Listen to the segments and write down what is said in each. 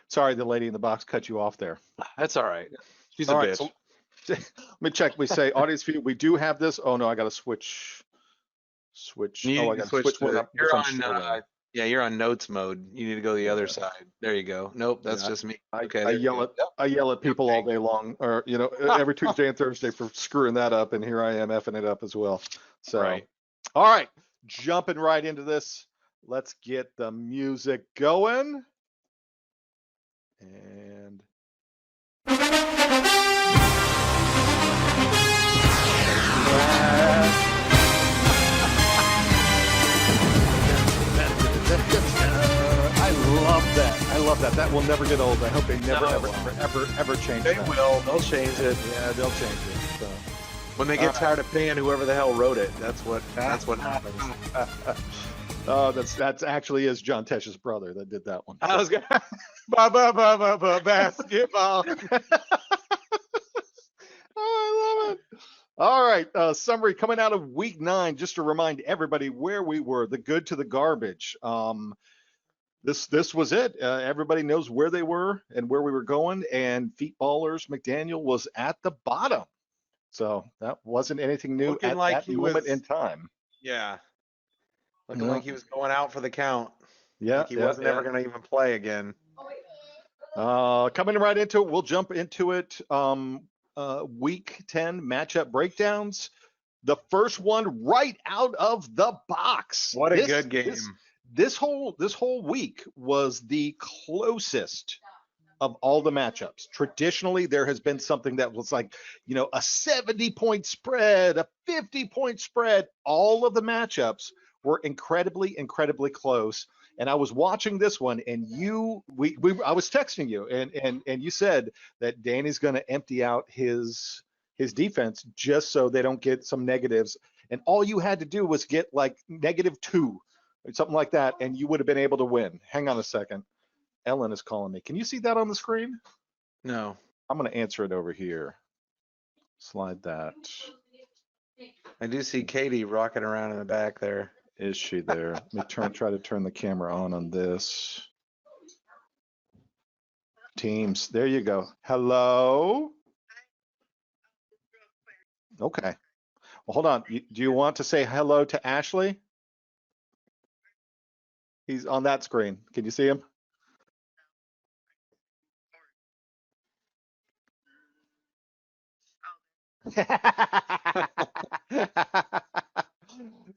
Sorry, the lady in the box cut you off there. That's all right. She's a All right, bitch. so let me check. We say audience view. We do have this. Oh no, I got to switch. You Oh, need I to got to switch switch one to, up. you're Which I'm on, showing. yeah, you're on notes mode. You need to go to the other Yeah. side. There you go. Nope, that's Yeah, just me. I, Okay, I there you yell go. at Yep. I yell at people all day long, or every Tuesday and Thursday for screwing that up, and here I am effing it up as well. So, Right. all right, jumping right into this. Let's get the music going. And I love that. I love that. That will never get old. I hope they never, No, ever, it ever, won't. ever, ever change They that. will. They'll change it. Yeah, they'll change it. So. When they get tired of paying whoever the hell wrote it, that's what happens. Oh, that's actually is John Tesh's brother that did that one. I was gonna basketball. Oh, I love it. All right, summary coming out of week 9, just to remind everybody where we were, the good to the garbage. This was it. Everybody knows where they were and where we were going, and Feet Ballers McDaniel was at the bottom. So that wasn't anything new Looking at like that he moment was- in time. Yeah. Looking Yeah. like he was going out for the count. Yeah, Like he wasn't ever going to even play again. Coming right into it, we'll jump into it. Week 10 matchup breakdowns. The first one right out of the box. What a good game. This whole week was the closest of all the matchups. Traditionally, there has been something that was like, a 70-point spread, a 50-point spread. All of the matchups were incredibly, incredibly close. And I was watching this one, and I was texting you, and you said that Danny's going to empty out his defense just so they don't get some negatives. And all you had to do was get like -2 or something like that, and you would have been able to win. Hang on a second. Ellen is calling me. Can you see that on the screen? No. I'm going to answer it over here. Slide that. I do see Katie rocking around in the back there. Is she there? Let me try to turn the camera on this. Teams, there you go. Hello? Okay. Well, hold on. Do you want to say hello to Ashley? He's on that screen. Can you see him?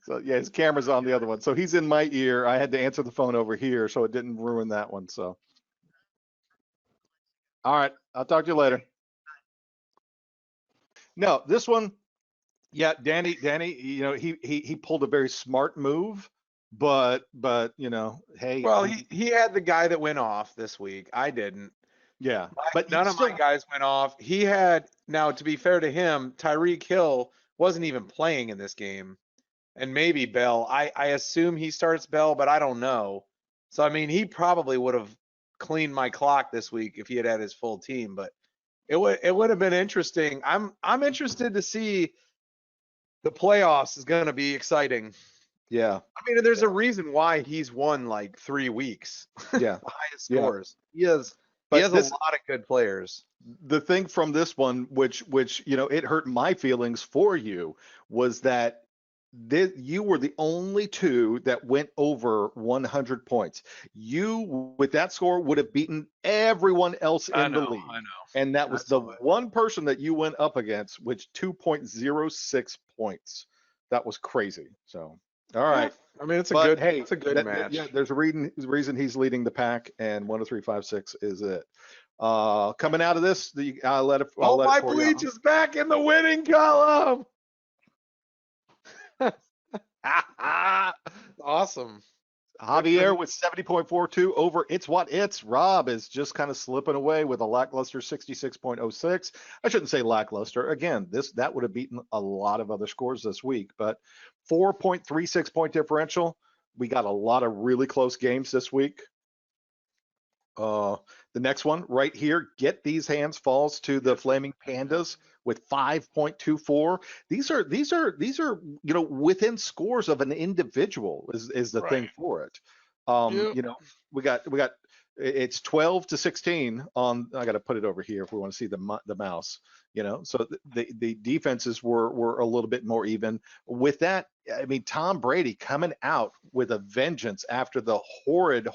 So yeah, his camera's on the other one. So he's in my ear. I had to answer the phone over here, so it didn't ruin that one. So, all right, I'll talk to you later. No, this one, yeah, Danny, he pulled a very smart move, but hey. Well, he had the guy that went off this week. I didn't. Yeah, But none of my guys went off. He had, now to be fair to him, Tyreek Hill wasn't even playing in this game. And maybe Bell. I assume he starts Bell, but I don't know. So I mean, he probably would have cleaned my clock this week if he had had his full team. But it would have been interesting. I'm interested to see. The playoffs is going to be exciting. Yeah. I mean, there's a reason why he's won like 3 weeks. Yeah. The highest scores. Yeah. He has a lot of good players. The thing from this one, which it hurt my feelings for you, was that you were the only 2 that went over 100 points. You, with that score, would have beaten everyone else in the league. I know. And that was the one person that you went up against, which 2.06 points. That was crazy. So, all right. I mean, it's a good match. Yeah, there's a reason he's leading the pack, and 1, 2, 3, 5, 6 is it. Coming out of this, I'll let it. My Bleach is back in the winning column. Awesome. Javier with 70.42 over It's What It's. Rob is just kind of slipping away with a lackluster 66.06. I shouldn't say lackluster. Again, that would have beaten a lot of other scores this week, but 4.36 point differential. We got a lot of really close games this week. The next one right here, Get These Hands falls to the Flaming Pandas with 5.24. These are within scores of an individual is the thing for it. We got it's 12-16 on. I got to put it over here if we want to see the mouse. So the defenses were a little bit more even. With that, I mean, Tom Brady coming out with a vengeance after the horrid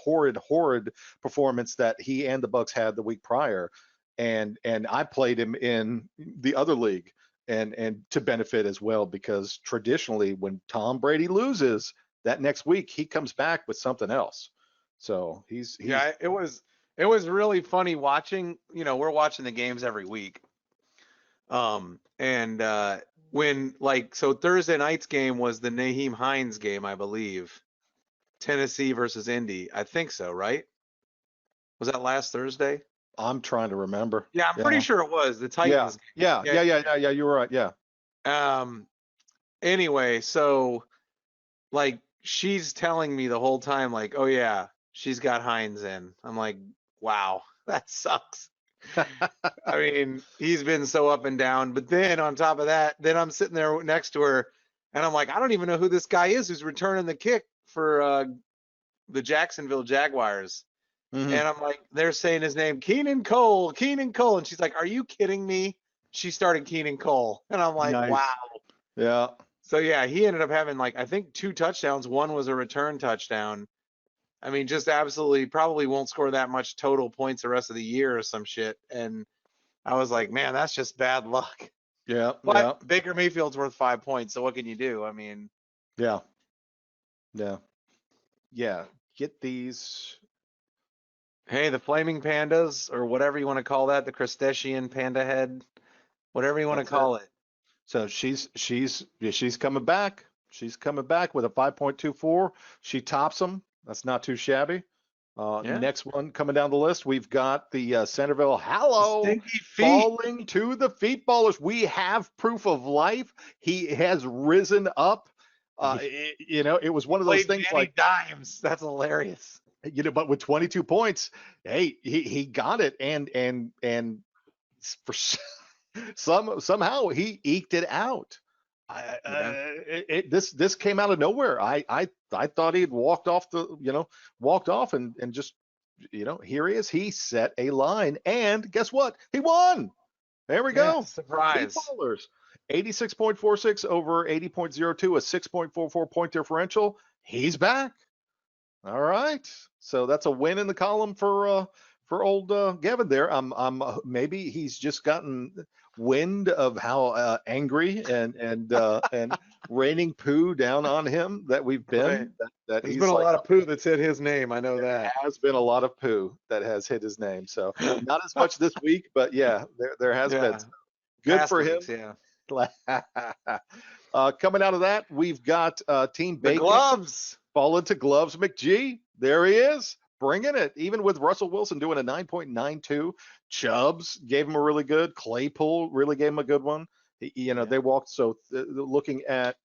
performance that he and the Bucks had the week prior, and I played him in the other league, and to benefit as well, because traditionally when Tom Brady loses, that next week he comes back with something else. So he's Yeah, it was really funny watching. We're watching the games every week. And when so Thursday night's game was the Naheem Hines game, I believe. Tennessee versus Indy. I think so, right? Was that last Thursday? I'm trying to remember. Yeah, I'm pretty sure it was the Yeah, Titans yeah, game. yeah, yeah, yeah, yeah. You were right. Yeah. Anyway, so she's telling me the whole time, like, oh yeah, she's got Hines in. I'm like, wow, that sucks. I mean, he's been so up and down. But then on top of that, then I'm sitting there next to her, and I'm like, I don't even know who this guy is who's returning the kick for the Jacksonville Jaguars. Mhm. And I'm like, they're saying his name, Keenan Cole, Keenan Cole. And she's like, are you kidding me? She started Keenan Cole. And I'm like, Nice. wow. Yeah. So yeah, he ended up having I think 2 touchdowns. One was a return touchdown. I mean, just absolutely probably won't score that much total points the rest of the year or some shit. And I was like, man, that's just bad luck. Yeah. But Yeah. Baker Mayfield's worth 5 points, so what can you do? I mean, Yeah. Yeah. Yeah. Get these. hey, the flaming pandas or whatever you want to call that, the crustacean panda head, whatever you want to That's call it. it. So she's coming back. She's coming back with a 5.24. She tops them. That's not too shabby. Yeah. Next one coming down the list, we've got the Centerville Hallow Stinky feet. falling to the feet ballers. We have proof of life. He has risen up. It was one of those Played things Danny Dimes. That's hilarious. but with 22 points, hey, he got it, and for somehow he eked it out. This came out of nowhere. I thought he'd walked off and just here he is. He set a line, and guess what? He won. There we go. Surprise. Ballers. 86.46 over 80.02, a 6.44 point differential. He's back. All right. So that's a win in the column for old Gavin there. Maybe he's just gotten wind of how angry and raining poo down on him that we've been. Right. That There's he's been a like, lot of poo that's hit his name. I know there that. has been a lot of poo that has hit his name. So not as much this week, but yeah, there has been. So good Past for him. weeks, yeah. Coming out of that, we've got Team The Bacon gloves. fall into Gloves McGee. There he is, bringing it. Even with Russell Wilson doing a 9.92, Chubbs gave him a really good. Claypool really gave him a good one. They walked. So looking at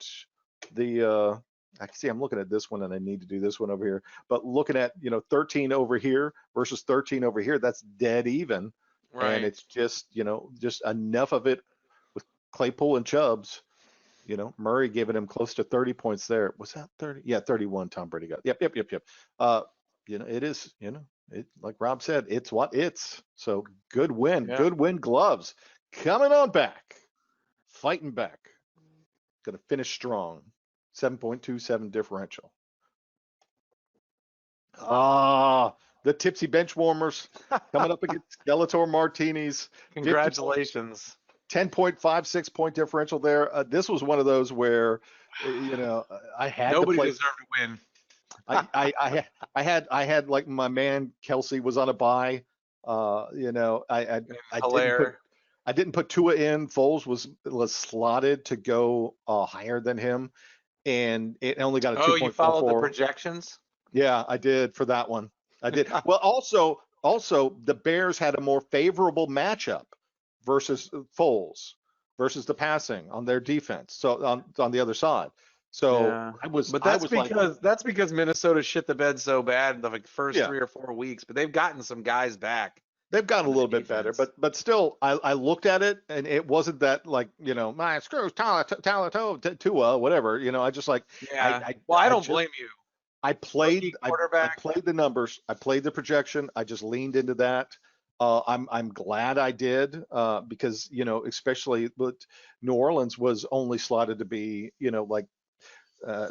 the, I can see I'm looking at this one, and I need to do this one over here. But looking at 13 over here versus 13 over here, that's dead even. Right. And it's just just enough of it with Claypool and Chubbs. Murray giving him close to 30 points there. Was that 30? Yeah, 31 Tom Brady got. Yep. It is, like Rob said, it's what it's. So good win. Yeah. Good win, Gloves. Coming on back. Fighting back. Going to finish strong. 7.27 differential. The tipsy bench warmers coming up against Skeletor Martinis. Congratulations. 10.56 point differential there. This was one of those where, I had Nobody to play. deserved to win. I had like my man Kelsey was on a bye. I didn't put Tua in. Foles was slotted to go higher than him, and it only got a 2.44. Oh, you followed the projections? Yeah, I did for that one. I did. Well, also the Bears had a more favorable matchup versus Foles versus the passing on their defense. So on the other side. So yeah. But that's because Minnesota shit the bed so bad in the first 3 or 4 weeks, but they've gotten some guys back. They've gotten a little bit better, but still, I looked at it and it wasn't that my screws Tua, whatever. I just like. Yeah. I don't blame you. I played Rookie I quarterback. played the numbers. I played the projection. I just leaned into that. I'm glad I did because especially with New Orleans was only slotted to be like uh,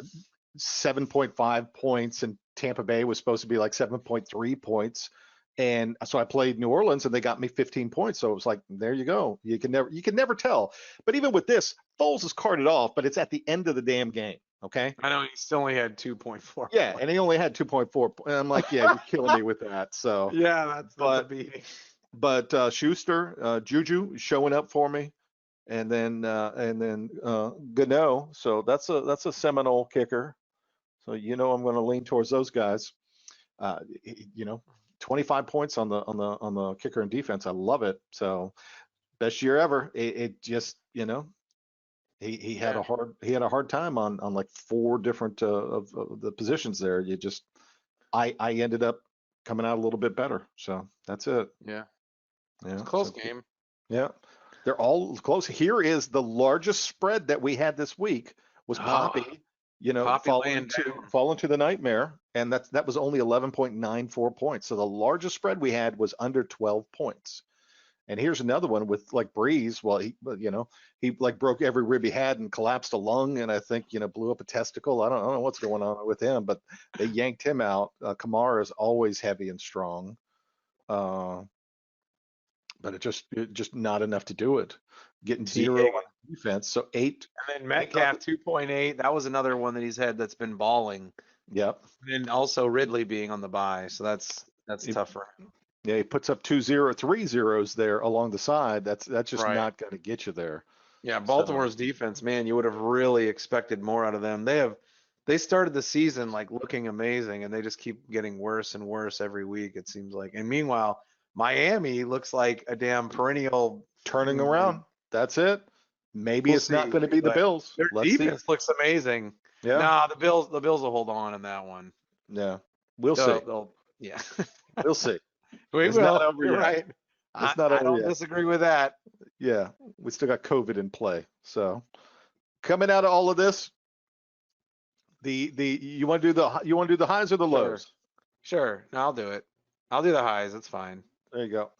7.5 points, and Tampa Bay was supposed to be like 7.3 points. And so I played New Orleans, and they got me 15 points. So it was like, there you go. You can never tell. But even with this, Foles is carted off, but it's at the end of the damn game. Okay. I know he still only had 2.4 Yeah, points. and he only had 2.4. And I'm like, yeah, you're killing me with that. So, Yeah, that's a but beating. Schuster, Juju showing up for me, and then Gano. So that's a Seminole kicker. So I'm going to lean towards those guys. Uh, y- you know, 25 points on the kicker and defense. I love it. So best year ever. It just he had Yeah. a hard time on like four different of the positions there. I ended up coming out a little bit better. So that's it. Yeah. It's Yeah. a close game. Yeah. They're all close. Here is the largest spread that we had this week was Oh, Poppy, Poppy fall laying into down. fall into the nightmare, and that was only 11.94 points. So the largest spread we had was under 12 points. And here's another one with like Breeze. Well, he like broke every rib he had and collapsed a lung, and I think blew up a testicle. I don't know what's going on with him, but they yanked him out. Kamara is always heavy and strong. Uh, but it just not enough to do it. Getting T. 0 Higgins. on defense. So 8. And then Metcalf 2.8. That was another one that he's had that's been balling. Yep. And then also Ridley being on the bye. So that's He, tougher. yeah, he puts up 2-0, 3 zeros there along the side. That's just Right. not going to get you there. Yeah, So Baltimore's defense, man, you would have really expected more out of them. They started the season like looking amazing, and they just keep getting worse and worse every week, it seems like. And meanwhile, Miami looks like a damn perennial. turning Like, around. That's it. Maybe we'll it's not see, going to be the but Bills. their Let's see. defense looks amazing. Yeah. Nah, the Bills will hold on in that one. Yeah. We'll see. They'll yeah. We'll see. We It's not will. over You're yet. right. It's I, not I over don't yet. disagree with that. Yeah. We still got COVID in play. So coming out of all of this, you want to do the highs or the Sure. lows? Sure. No, I'll do it. I'll do the highs. It's fine. There you go.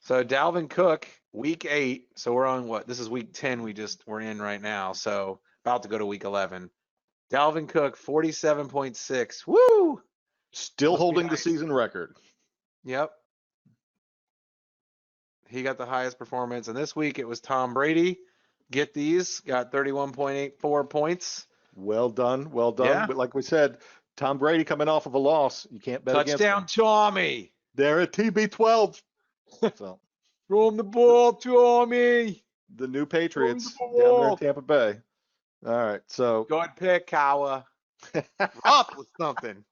So Dalvin Cook, week 8. So we're on what? This is week 10 we're in right now. So about to go to week 11. Dalvin Cook, 47.6. Woo! Still Must be holding the nice. season record. Yep. He got the highest performance. And this week it was Tom Brady. Get these. Got 31.84 points. Well done. Well done. Yeah. But like we said, Tom Brady coming off of a loss. You can't bet against him. Touchdown, Tommy. They're at TB12. So Throw him the ball, Tommy. the new Patriots Throw him down the there in ball. Tampa Bay. All right. So Good pick, Kawa. Rough with something.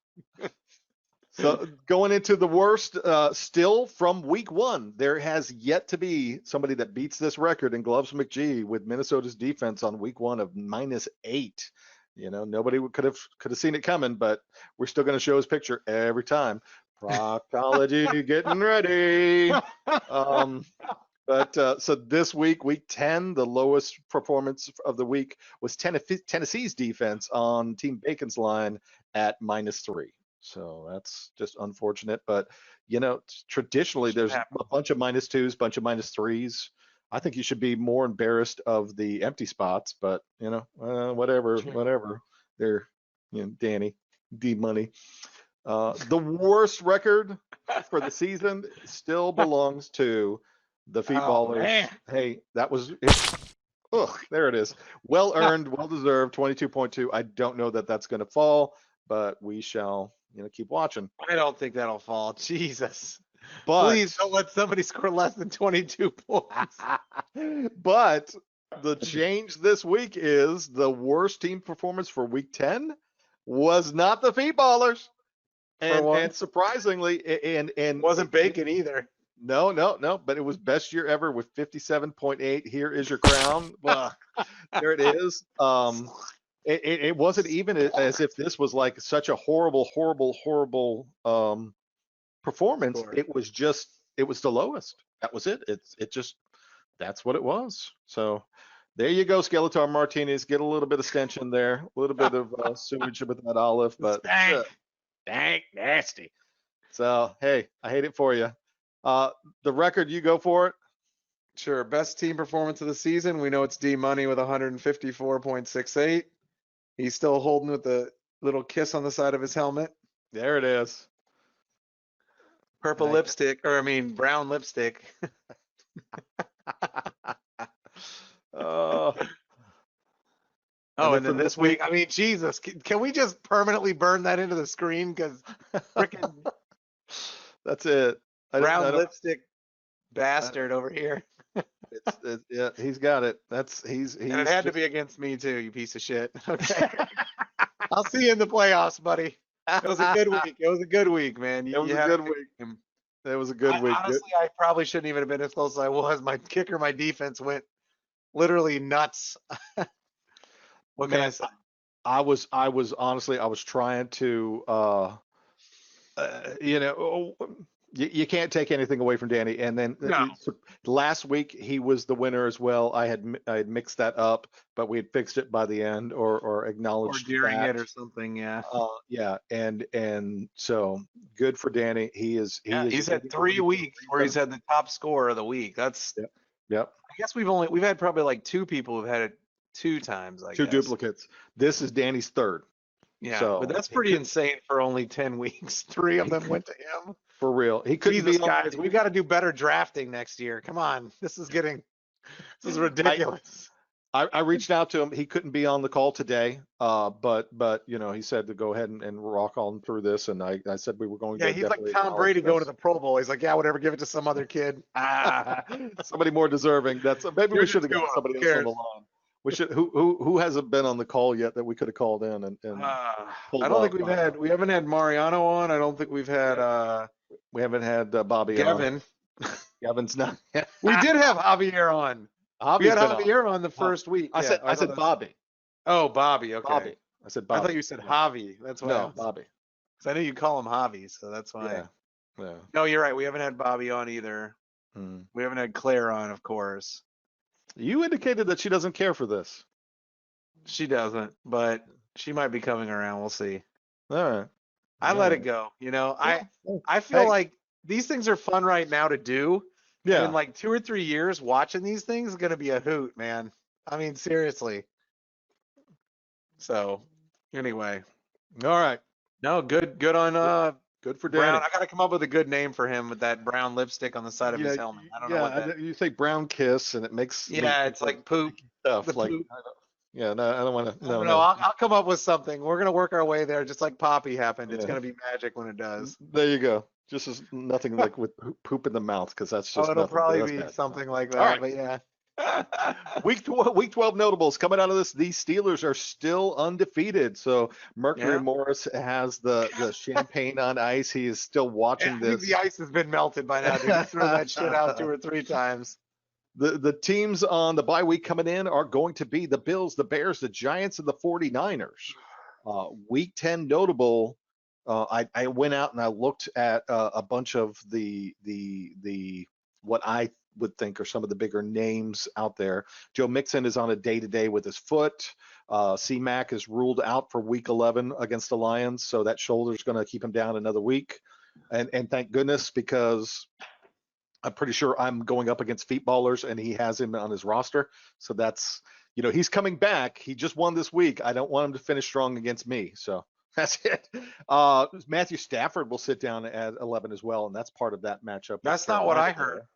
so going into the worst, still from week 1, there has yet to be somebody that beats this record in Gloves McGee with Minnesota's defense on week 1 of -8. Nobody could have seen it coming, but we're still going to show his picture every time. Proctology getting ready. But so this week 10, the lowest performance of the week was Tennessee's defense on Team Bacon's line at -3. So that's just unfortunate. But traditionally there's a bunch of -2s, bunch of -3s. I think you should be more embarrassed of the empty spots, but whatever. They're Danny D Money. The worst record for the season still belongs to the Feetballers. man. Hey, that was it. Oh, there it is. Well earned, well deserved. 22.2. I don't know that that's going to fall, but we shall, keep watching. I don't think that'll fall. Jesus. But Please don't let somebody score less than 22 points. but the change this week is the worst team performance for week 10 was not the Feetballers. And surprisingly, and Wasn't Bacon either. No, but it was best year ever with 57.8. Here is your crown. Well, there it is. It wasn't even as if this was like such a horrible performance. Sure. It was the lowest. That was it. That's what it was. So there you go, Skeletor Martinez. Get a little bit of stench in there, a little bit of sewage with that olive, but Dang, nasty. So, hey, I hate it for you. The record, you go for it. Sure. Best team performance of the season. We know it's D Money with 154.68. He's still holding with the little kiss on the side of his helmet. There it is. Purple Thank you. lipstick, or I mean brown lipstick. Oh, Oh, then and for then this week, I mean, Jesus, can we just permanently burn that into the screen? Because freaking that's it. I brown don't, lipstick bastard over here. yeah, he's got it. He's And it had to just- be against me too, you piece of shit. Okay. I'll see you in the playoffs, buddy. It was a good week. It was a good week, man. It was You a had good good week. game. It was a good week. Honestly, I probably shouldn't even have been as close as I was. My kicker, my defense went literally nuts. What can I Man, say? I was honestly, I was trying to, you know, you can't take anything away from Danny. And then No. last week he was the winner as well. I had mixed that up, but we had fixed it by the end or Or acknowledged during that. it or something, yeah. Yeah, and so good for Danny. He is He's had 3 weeks where he's had the top score of the week. That's Yep. I guess we've had probably like 2 people who've had it 2 times, I Two guess. duplicates. This is Danny's third. Yeah, So but that's he pretty could- insane for only 10 weeks. 3 of them went to him. For real. He couldn't Jesus, be on, guys, we've got to do better drafting next year. Come on, this is ridiculous. I reached out to him. He couldn't be on the call today. But you know, he said to go ahead and rock on through this. And I said we were going Yeah, to he's like definitely Tom Brady acknowledge going to this. the Pro Bowl. He's like, yeah, whatever, give it to some other kid. Somebody more deserving. Maybe we Here's should have got Tua. somebody Who else on the cares? line. We should who hasn't been on the call yet that we could have called in and I pulled don't think up. we haven't had Mariano on. I don't think we've had we haven't had Bobby Kevin. on. Kevin's not. We did have Javier on. We Javi's had been on. Javier on the first week. I Yeah, said I thought said that's- Bobby. Oh, Bobby. Okay. Bobby. I said I Bobby. thought you said Javi. That's why. No, Bobby. I knew you call him Javi, so that's why. Yeah. Yeah. No, you're right. We haven't had Bobby on either. Hmm. We haven't had Claire on, of course. You indicated that she doesn't care for this. She doesn't, but she might be coming around. We'll see. All right. I All let right. it go. You know, Yeah. I feel Hey. like these things are fun right now to do. Yeah. And in like 2 or 3 years, watching these things is gonna be a hoot, man. I mean, seriously. So, anyway, All right. no, good on Good for Danny. Brown. I gotta come up with a good name for him with that brown lipstick on the side of his helmet. I don't know what that. You say brown kiss and it makes me Yeah, think it's of like poop. stuff the like poop. yeah, no, I don't want to. I No, don't know. I'll come up with something. We're gonna work our way there, just like Poppy happened. It's Yeah. gonna be magic when it does. There you go. Just as nothing like with poop in the mouth because that's just Oh, it'll nothing. probably That's be bad. something like that. All right. But yeah. Week 12 notables coming out of this. These Steelers are still undefeated. So Mercury Yeah. Morris has the champagne on ice. He is still watching I think this. the ice has been melted by now, dude. Throw that shit out 2 or 3 times. The teams on the bye week coming in are going to be the Bills, the Bears, the Giants, and the 49ers. Week 10 notable. I went out and I looked at a bunch of the what I would think are some of the bigger names out there. Joe Mixon is on a day-to-day with his foot. C-Mac is ruled out for week 11 against the Lions, so that shoulder is going to keep him down another week. And thank goodness, because I'm pretty sure I'm going up against Feet Ballers and he has him on his roster. So that's, you know, he's coming back. He just won this week. I don't want him to finish strong against me. So that's it. Matthew Stafford will sit down at 11 as well, and that's part of that matchup. with That's not what I Carolina. heard.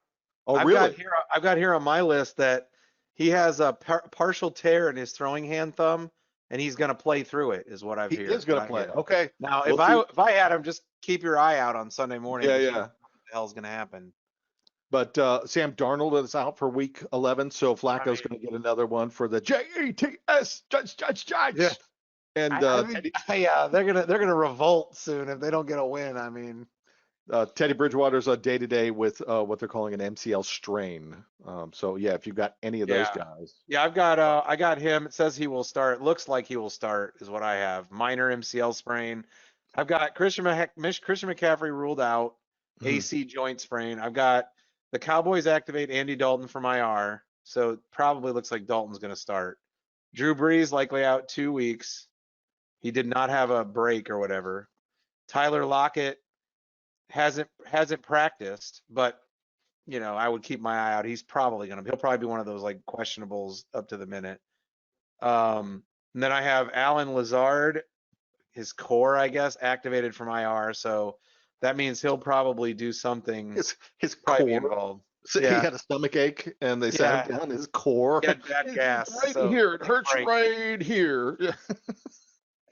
Oh, I've really? got here on my list that he has a partial tear in his throwing hand thumb, and he's going to play through it. Is what I've He heard. is going to play. Okay. Now, We'll if I had him, just keep your eye out on Sunday morning. Yeah, to see yeah. What the hell's going to happen? But Sam Darnold is out for week 11, so Flacco's going to get another one for the JETS, Judge. Yeah. And I think, yeah, they're gonna revolt soon if they don't get a win. I mean, Teddy Bridgewater's a day-to-day with what they're calling an MCL strain. So yeah, if you've got any of those Yeah. guys, yeah, I got him. It says he will start. Looks like he will start is what I have. Minor MCL sprain. I've got Christian McCaffrey ruled out. Mhm. AC joint sprain. I've got the Cowboys activate Andy Dalton from IR, so it probably looks like Dalton's going to start. Drew Brees likely out 2 weeks. He did not have a break or whatever. Tyler Lockett hasn't practiced, but I would keep my eye out. He'll probably be one of those like questionables up to the minute. And then I have Alan Lazard, his core, I guess, activated from IR. So that means he'll probably do something, His probably be core. involved. So he Yeah. had a stomach ache, and they sat Yeah. him down. His core, He had bad gas. right So here. It take a hurts break. right here.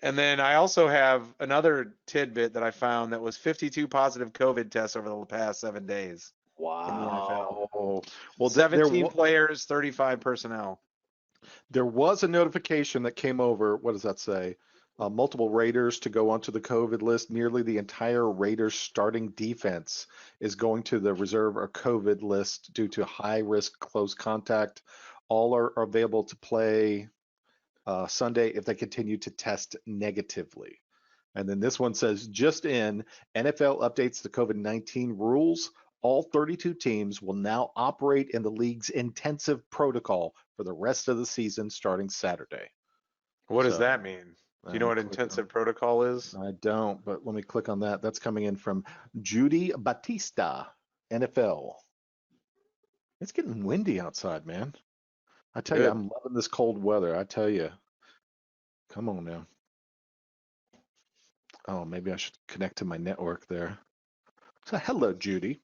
And then I also have another tidbit that I found that was 52 positive COVID tests over the past 7 days in the NFL. Wow. Well, 17 players, 35 personnel. there was a notification that came over. What does that say? Multiple Raiders to go onto the COVID list. Nearly the entire Raiders starting defense is going to the reserve or COVID list due to high risk close contact. All are available to play Sunday if they continue to test negatively. And then this one says, just in, NFL updates the COVID-19 rules. All 32 teams will now operate in the league's intensive protocol for the rest of the season starting Saturday. What does that mean? Do you know what intensive protocol is? I don't, but let me click on that. That's coming in from Judy Batista, NFL. It's getting windy outside, man. I tell you, I'm loving this cold weather. I tell you. Come on now. Oh, maybe I should connect to my network there. So, hello, Judy.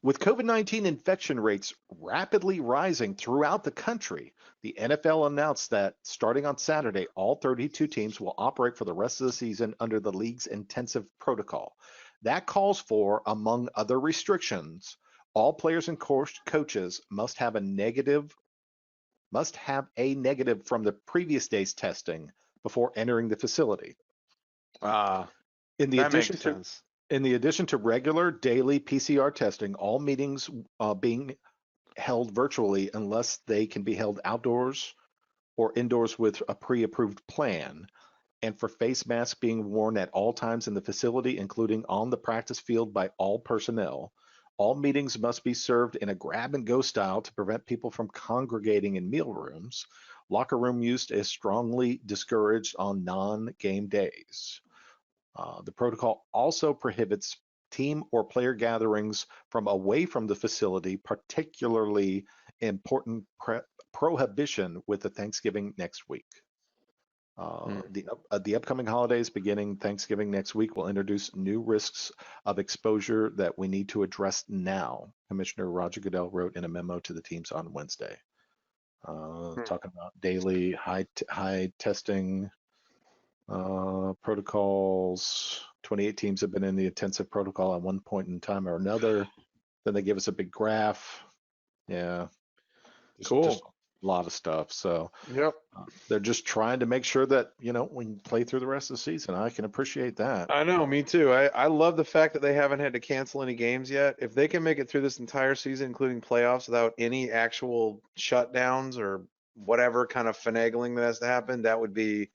With COVID-19 infection rates rapidly rising throughout the country, the NFL announced that starting on Saturday, all 32 teams will operate for the rest of the season under the league's intensive protocol. That calls for, among other restrictions, all players and coaches must have a negative from the previous day's testing before entering the facility. In the addition to regular daily PCR testing, all meetings being held virtually unless they can be held outdoors or indoors with a pre-approved plan, and for face masks being worn at all times in the facility, including on the practice field by all personnel. All meetings must be served in a grab-and-go style to prevent people from congregating in meal rooms. Locker room use is strongly discouraged on non-game days. The protocol also prohibits team or player gatherings from away from the facility, particularly important prohibition with the Thanksgiving next week. The upcoming holidays beginning Thanksgiving next week will introduce new risks of exposure that we need to address now, Commissioner Roger Goodell wrote in a memo to the teams on Wednesday. Talking about daily high testing protocols. 28 teams have been in the intensive protocol at one point in time or another. Then they give us a big graph. Yeah. Cool. Just a lot of stuff. So yep. They're just trying to make sure that, we can play through the rest of the season. I can appreciate that. I know, me too. I love the fact that they haven't had to cancel any games yet. If they can make it through this entire season, including playoffs, without any actual shutdowns or whatever kind of finagling that has to happen, that would be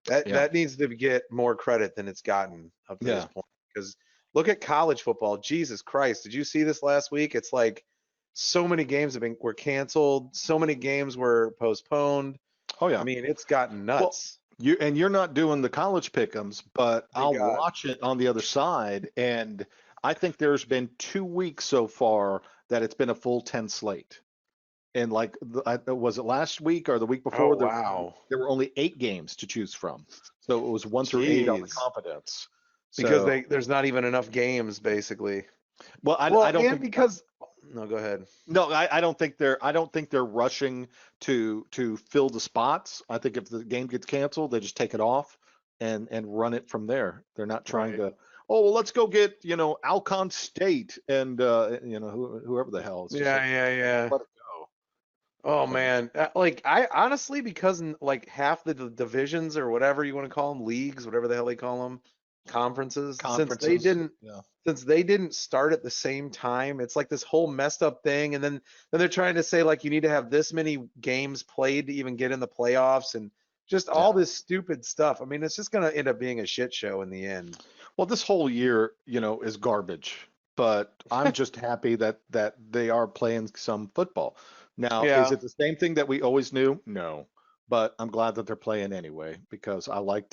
that needs to get more credit than it's gotten up to this point. Because look at college football. Jesus Christ. Did you see this last week? It's like so many games were canceled. So many games were postponed. Oh yeah. I mean, it's gotten nuts. Well, you're not doing the college pick'ems, but I'll watch it on the other side. And I think there's been 2 weeks so far that it's been a full 10 slate. And like, was it last week or the week before? Oh, wow. There were only 8 games to choose from. So it was 1 through 8 on the confidence. Because there's not even enough games, basically. Well, I don't think because no, go ahead. No, I don't think they're rushing to fill the spots. I think if the game gets canceled, they just take it off and run it from there. They're not trying to, let's go get, Alcon State and whoever the hell. It's yeah. Let it go. Oh man, I honestly, because like half the divisions or whatever you want to call them, leagues, whatever the hell they call them, conferences. Since they didn't start at the same time, it's like this whole messed up thing. And then they're trying to say like you need to have this many games played to even get in the playoffs and just all this stupid stuff. I mean, it's just going to end up being a shit show in the end. Well, this whole year, is garbage, but I'm just happy that they are playing some football. Now, is it the same thing that we always knew? No, but I'm glad that they're playing anyway because I like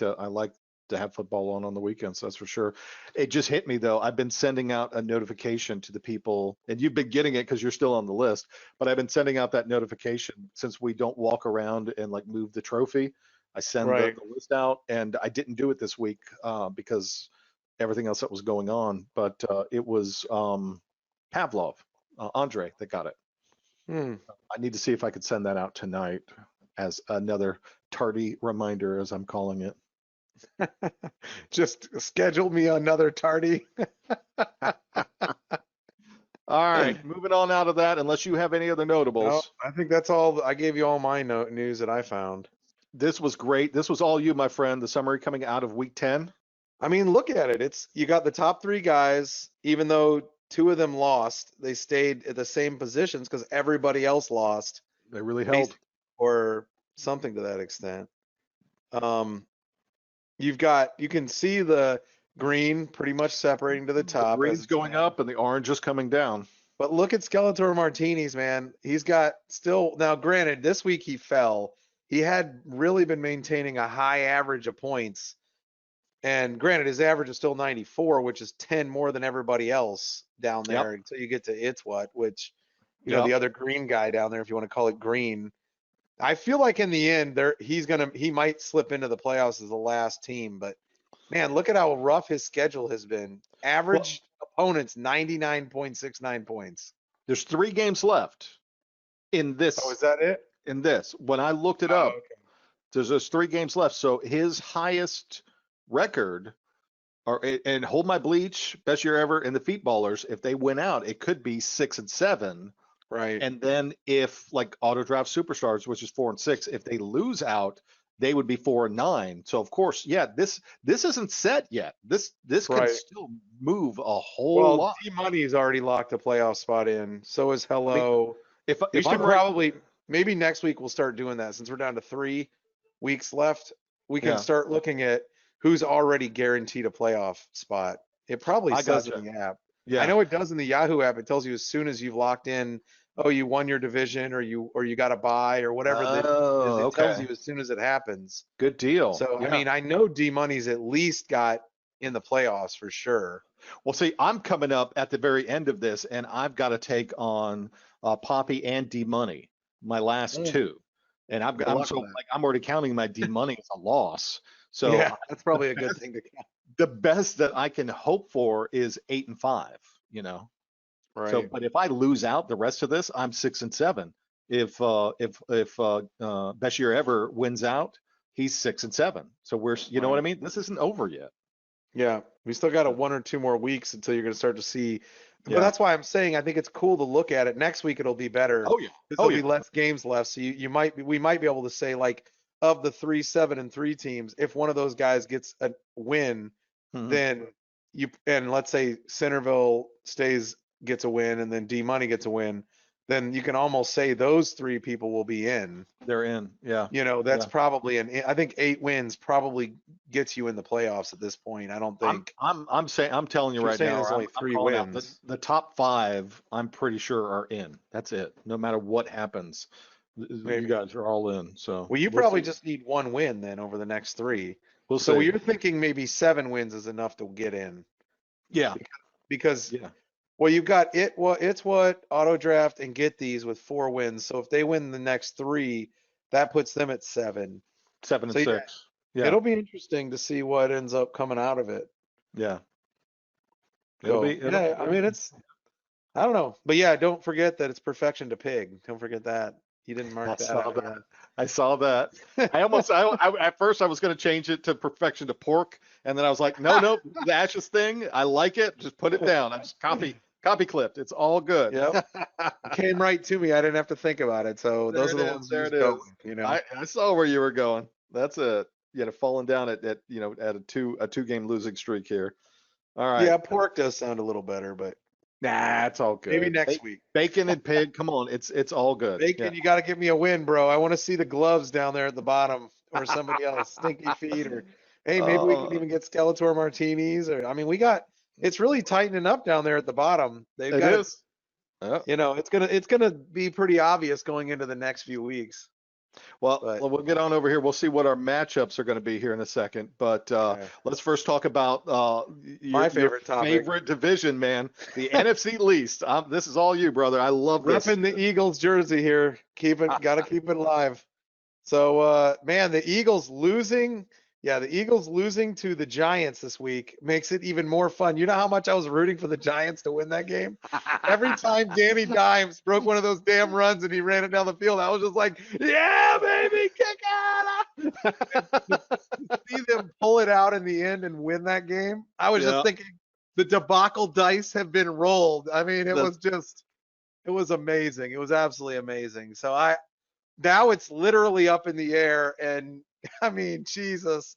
to have football on the weekends. That's for sure. It just hit me though. I've been sending out a notification to the people, and you've been getting it because you're still on the list. But I've been sending out that notification since we don't walk around and like move the trophy. I send Right. the list out, and I didn't do it this week because everything else that was going on. But it was Pavlov, Andre, that got it. Hmm. I need to see if I could send that out tonight as another tardy reminder, as I'm calling it. Just schedule me another tardy. All right, moving on out of that, unless you have any other No, notables. I think that's all. I gave you all my news that I found. This was great. This was all you, my friend. The summary coming out of week 10. I mean, look at it. It's you got the top three guys, even though two of them lost, they stayed at the same positions because everybody else lost, They really held. or something to that extent. Um, you can see the green pretty much separating to the The top as green's it's going been. up and the orange is coming down. But look at Skeletor Martinez, man. He's got still now. Granted, this week he fell. He had really been maintaining a high average of points. And granted, his average is still 94, which is 10 more than everybody else down Yep. there until you get to It's What, which, you know, Yep. the other green guy down there, if you want to call it green. I feel like in the end, he might slip into the playoffs as the last team. But man, look at how rough his schedule has been. Average opponents 99.69 points. There's 3 games left in this. Oh, is that it? In this. When I looked it Oh, up, okay. there's 3 games left. So his highest record, and hold my bleach, best year ever in the feet ballers, if they win out, it could be 6-7. Right. And then if like auto draft superstars, which is 4-6, if they lose out, they would be 4-9. So of course, yeah, this isn't set yet. This can Right. still move a whole Well, lot. D-Money's already locked a playoff spot in. So is Hello. If We if should I'm right, probably, maybe next week we'll start doing that since we're down to 3 weeks left. We can Yeah. start looking at who's already guaranteed a playoff spot. It probably I says gotcha. in the app. yeah, I know it does in the Yahoo app. It tells you as soon as you've locked in, oh, you won your division or you got a bye or whatever it is. Oh, It tells okay. you as soon as it happens. Good deal. So, I Yeah. mean, I know D-Money's at least got in the playoffs for sure. Well, see, I'm coming up at the very end of this, and I've got to take on Poppy and D Money, my last Mm. 2, and Good I'm luck so with that. like I'm already counting my D Money as a loss. So Yeah, that's probably a good thing to count. the best that I can hope for is 8-5. You know. So, Right. but if I lose out the rest of this, I'm 6-7. If Bashir ever wins out, he's 6-7. So you know what I Right. mean? This isn't over yet. Yeah, we still got 1 or 2 more weeks until you're going to start to see. But Yeah. that's why I'm saying I think it's cool to look at it. Next week it'll be better Oh yeah. because Oh there'll yeah. be less games left. So we might be able to say like of the 3, 7, and 3 teams, if one of those guys gets a win, Mhm. then and let's say Centerville gets a win and then D Money gets a win, then you can almost say those 3 people will be in. They're in. Yeah. You know, that's Yeah. probably I think 8 wins probably gets you in the playoffs at this point. I don't think. I'm saying, I'm telling you You're right saying now, there's or only I'm 3 calling out wins. the top 5. I'm pretty sure are in. That's it. No matter what happens, you Maybe. guys are all in. So Well, you we'll probably see. just need 1 win then over the next 3. We'll So see. you're thinking maybe 7 wins is enough to get in Yeah. because Yeah. well, you've got It's What, Auto Draft, and Get These with 4 wins. So if they win the next 3, that puts them at 7. 7 and So, yeah, 6. Yeah. It'll be interesting to see what ends up coming out of it. Yeah. So, It'll yeah, I mean, I don't know. But yeah, don't forget that it's perfection to pig. Don't forget that. You didn't mark I that saw out that. yet. I saw that. I almost, at first I was going to change it to perfection to pork, and then I was like, no, the ashes thing, I like it. Just put it down. I just copy clipped. It's all good. Yep. It came right to me. I didn't have to think about it. So There those it are the is, ones there you just it go is. with, you know. I saw where you were going. That's it. You know, falling down at a 2 game losing streak here. All right. Yeah, pork does sound a little better, but Nah, it's all good. maybe next week. Bacon and pig. Come on, it's all good. Bacon, Yeah. you got to give me a win, bro. I want to see the gloves down there at the bottom or somebody else, Stinky Feet, or hey, maybe we can even get Skeletor Martinis. Or I mean, it's really tightening up down there at the bottom. They've It got is. Yeah. you know, it's gonna be pretty obvious going into the next few weeks. Well, But we'll get on over here. We'll see what our matchups are going to be here in a second. But okay. let's first talk about My your favorite topic. favorite division, man, the NFC least. This is all you, brother. I love this. Repping the Eagles jersey here. Gotta keep it alive. So, man, the Eagles losing. Yeah, the Eagles losing to the Giants this week makes it even more fun. You know how much I was rooting for the Giants to win that game? Every time Danny Dimes broke one of those damn runs and he ran it down the field, I was just like, yeah, baby, kick it! See them pull it out in the end and win that game. I was Yeah. just thinking the debacle dice have been rolled. I mean, it was amazing. It was absolutely amazing. So now it's literally up in the air, and I mean, Jesus.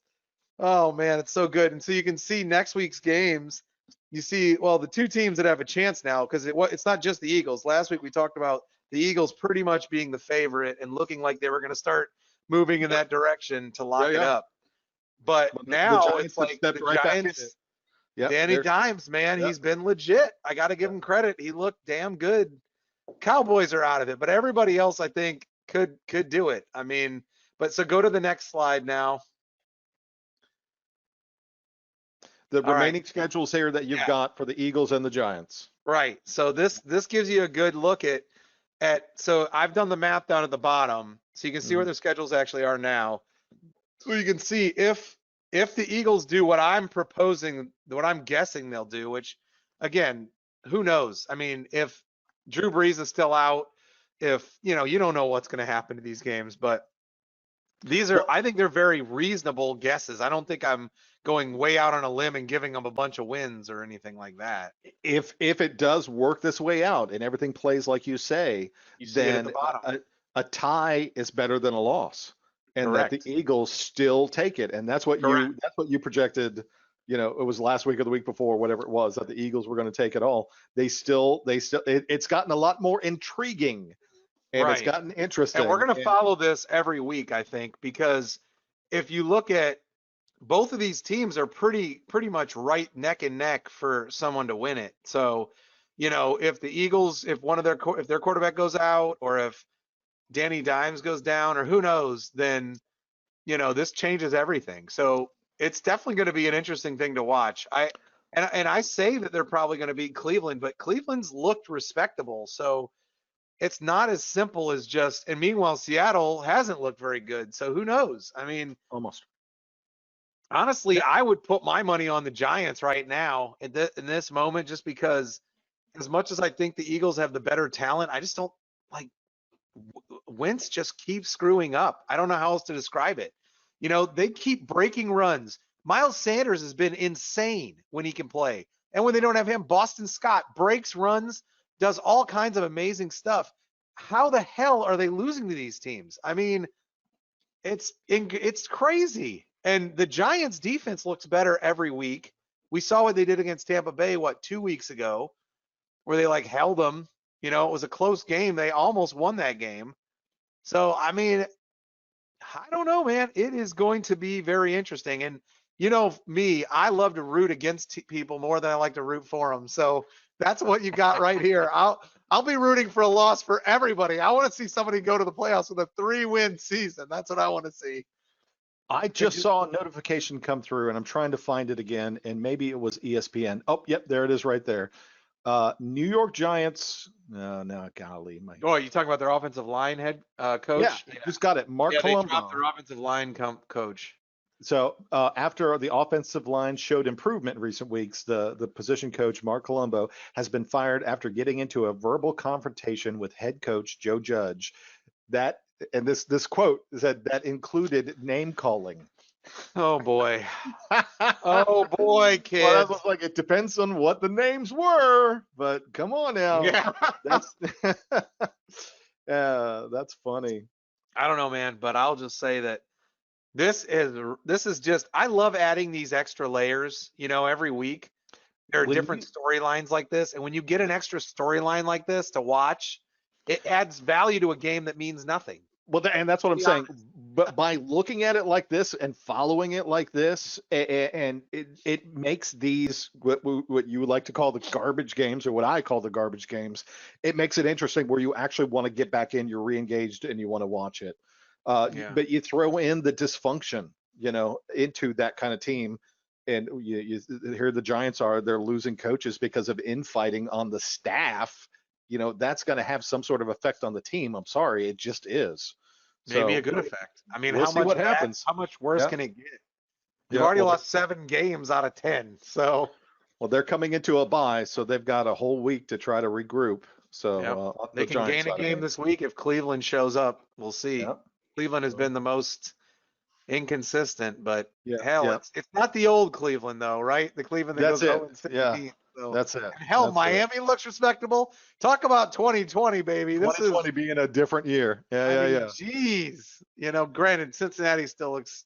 Oh man, it's so good. And so you can see next week's games. You see, well, the two teams that have a chance now, because it's not just the Eagles. Last week we talked about the Eagles pretty much being the favorite and looking like they were going to start moving in that direction to lock it up. But the now Giants it's like have stepped the right back in it. Giants. Yep, Danny Dimes, man, Yep. he's been legit. I got to give him credit. He looked damn good. Cowboys are out of it, but everybody else, I think, could do it. I mean, but so go to the next slide now. The All remaining schedules here that you've got for the Eagles and the Giants. Right. So this gives you a good look at so I've done the math down at the bottom, so you can see where their schedules actually are now. So you can see if the Eagles do what I'm proposing, what I'm guessing they'll do, which again, who knows? I mean, if Drew Brees is still out, if you don't know what's going to happen to these games, but I think they're very reasonable guesses. I don't think I'm going way out on a limb and giving them a bunch of wins or anything like that. If it does work this way out and everything plays like you say, then a tie is better than a loss, and Correct. that the Eagles still take it, and that's what you projected. It was last week or the week before, whatever it was, that the Eagles were going to take it all. It's gotten a lot more intriguing. And it's gotten interesting. And we're going to follow this every week, I think, because if you look at both of these teams are pretty much right neck and neck for someone to win it. So, if the Eagles, if their quarterback goes out, or if Danny Dimes goes down, or who knows, then, this changes everything. So it's definitely going to be an interesting thing to watch. And I say that they're probably going to beat Cleveland, but Cleveland's looked respectable. So it's not as simple as just, and meanwhile, Seattle hasn't looked very good. So who knows? I mean, almost. Honestly, I would put my money on the Giants right now in this moment, just because as much as I think the Eagles have the better talent, I just don't like Wentz just keeps screwing up. I don't know how else to describe it. They keep breaking runs. Miles Sanders has been insane when he can play. And when they don't have him, Boston Scott breaks runs, does all kinds of amazing stuff. How the hell are they losing to these teams? I mean, it's crazy. And the Giants defense looks better every week. We saw what they did against Tampa Bay, 2 weeks ago, where they held them. It was a close game. They almost won that game. So, I mean, I don't know, man. It is going to be very interesting. And me, I love to root against people more than I like to root for them. So that's what you got right here. I'll be rooting for a loss for everybody. I want to see somebody go to the playoffs with a 3-win season. That's what I want to see. I just saw a notification come through, and I'm trying to find it again, and maybe it was ESPN. Oh, yep, there it is right there. New York Giants. No, golly. Oh, you talking about their offensive line head coach? Yeah, who's got it? Mark Colombo. They dropped their offensive line coach. So after the offensive line showed improvement in recent weeks, the position coach, Mark Colombo, has been fired after getting into a verbal confrontation with head coach Joe Judge. And this quote said that included name calling. Oh boy. Oh boy, kid. Well, that was like, it depends on what the names were, but come on now. Yeah. That's funny. I don't know, man, but I'll just say that this is just, I love adding these extra layers, every week. There are different storylines like this, and when you get an extra storyline like this to watch, it adds value to a game that means nothing. Well, and that's what I'm saying. But by looking at it like this and following it like this, and it makes these what you would like to call the garbage games, or what I call the garbage games, it makes it interesting where you actually want to get back in, you're re-engaged, and you want to watch it. Yeah. But you throw in the dysfunction, into that kind of team, and here the Giants they're losing coaches because of infighting on the staff. That's going to have some sort of effect on the team. I'm sorry, it just is. Maybe So a good effect. I mean, we'll see what happens. how much worse Yeah, can it get? You've yeah. already Well, lost 7 games out of 10. So, they're coming into a bye, so they've got a whole week to try to regroup. yeah, So on they the can Giants gain a side of game things. this week if Cleveland shows up. We'll see. Yeah. Cleveland has been the most inconsistent, but Yeah. hell, Yeah. it's not the old Cleveland though, right? The Cleveland that That's goes it. 0 and Yeah. 16. So, That's it. and hell, That's it. Miami looks respectable. Talk about 2020, baby. This is, 2020 being a different year. Yeah. I Yeah. mean, Yeah. geez, granted, Cincinnati still looks.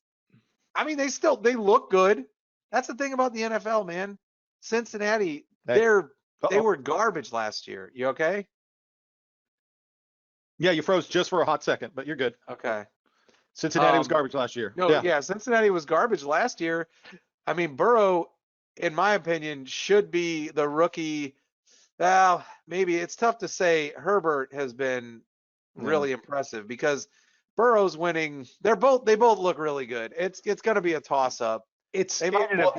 I mean, they look good. That's the thing about the NFL, man. Cincinnati, Hey. they Uh-oh. were garbage last year. You okay? Yeah, you froze just for a hot second, but you're good. Okay. Cincinnati was garbage last year. No, Yeah. yeah, Cincinnati was garbage last year. I mean, Burrow, in my opinion, should be the rookie. Well, maybe it's tough to say. Herbert has been really impressive because Burrow's winning. They both look really good. It's going to be a toss up. They might end up.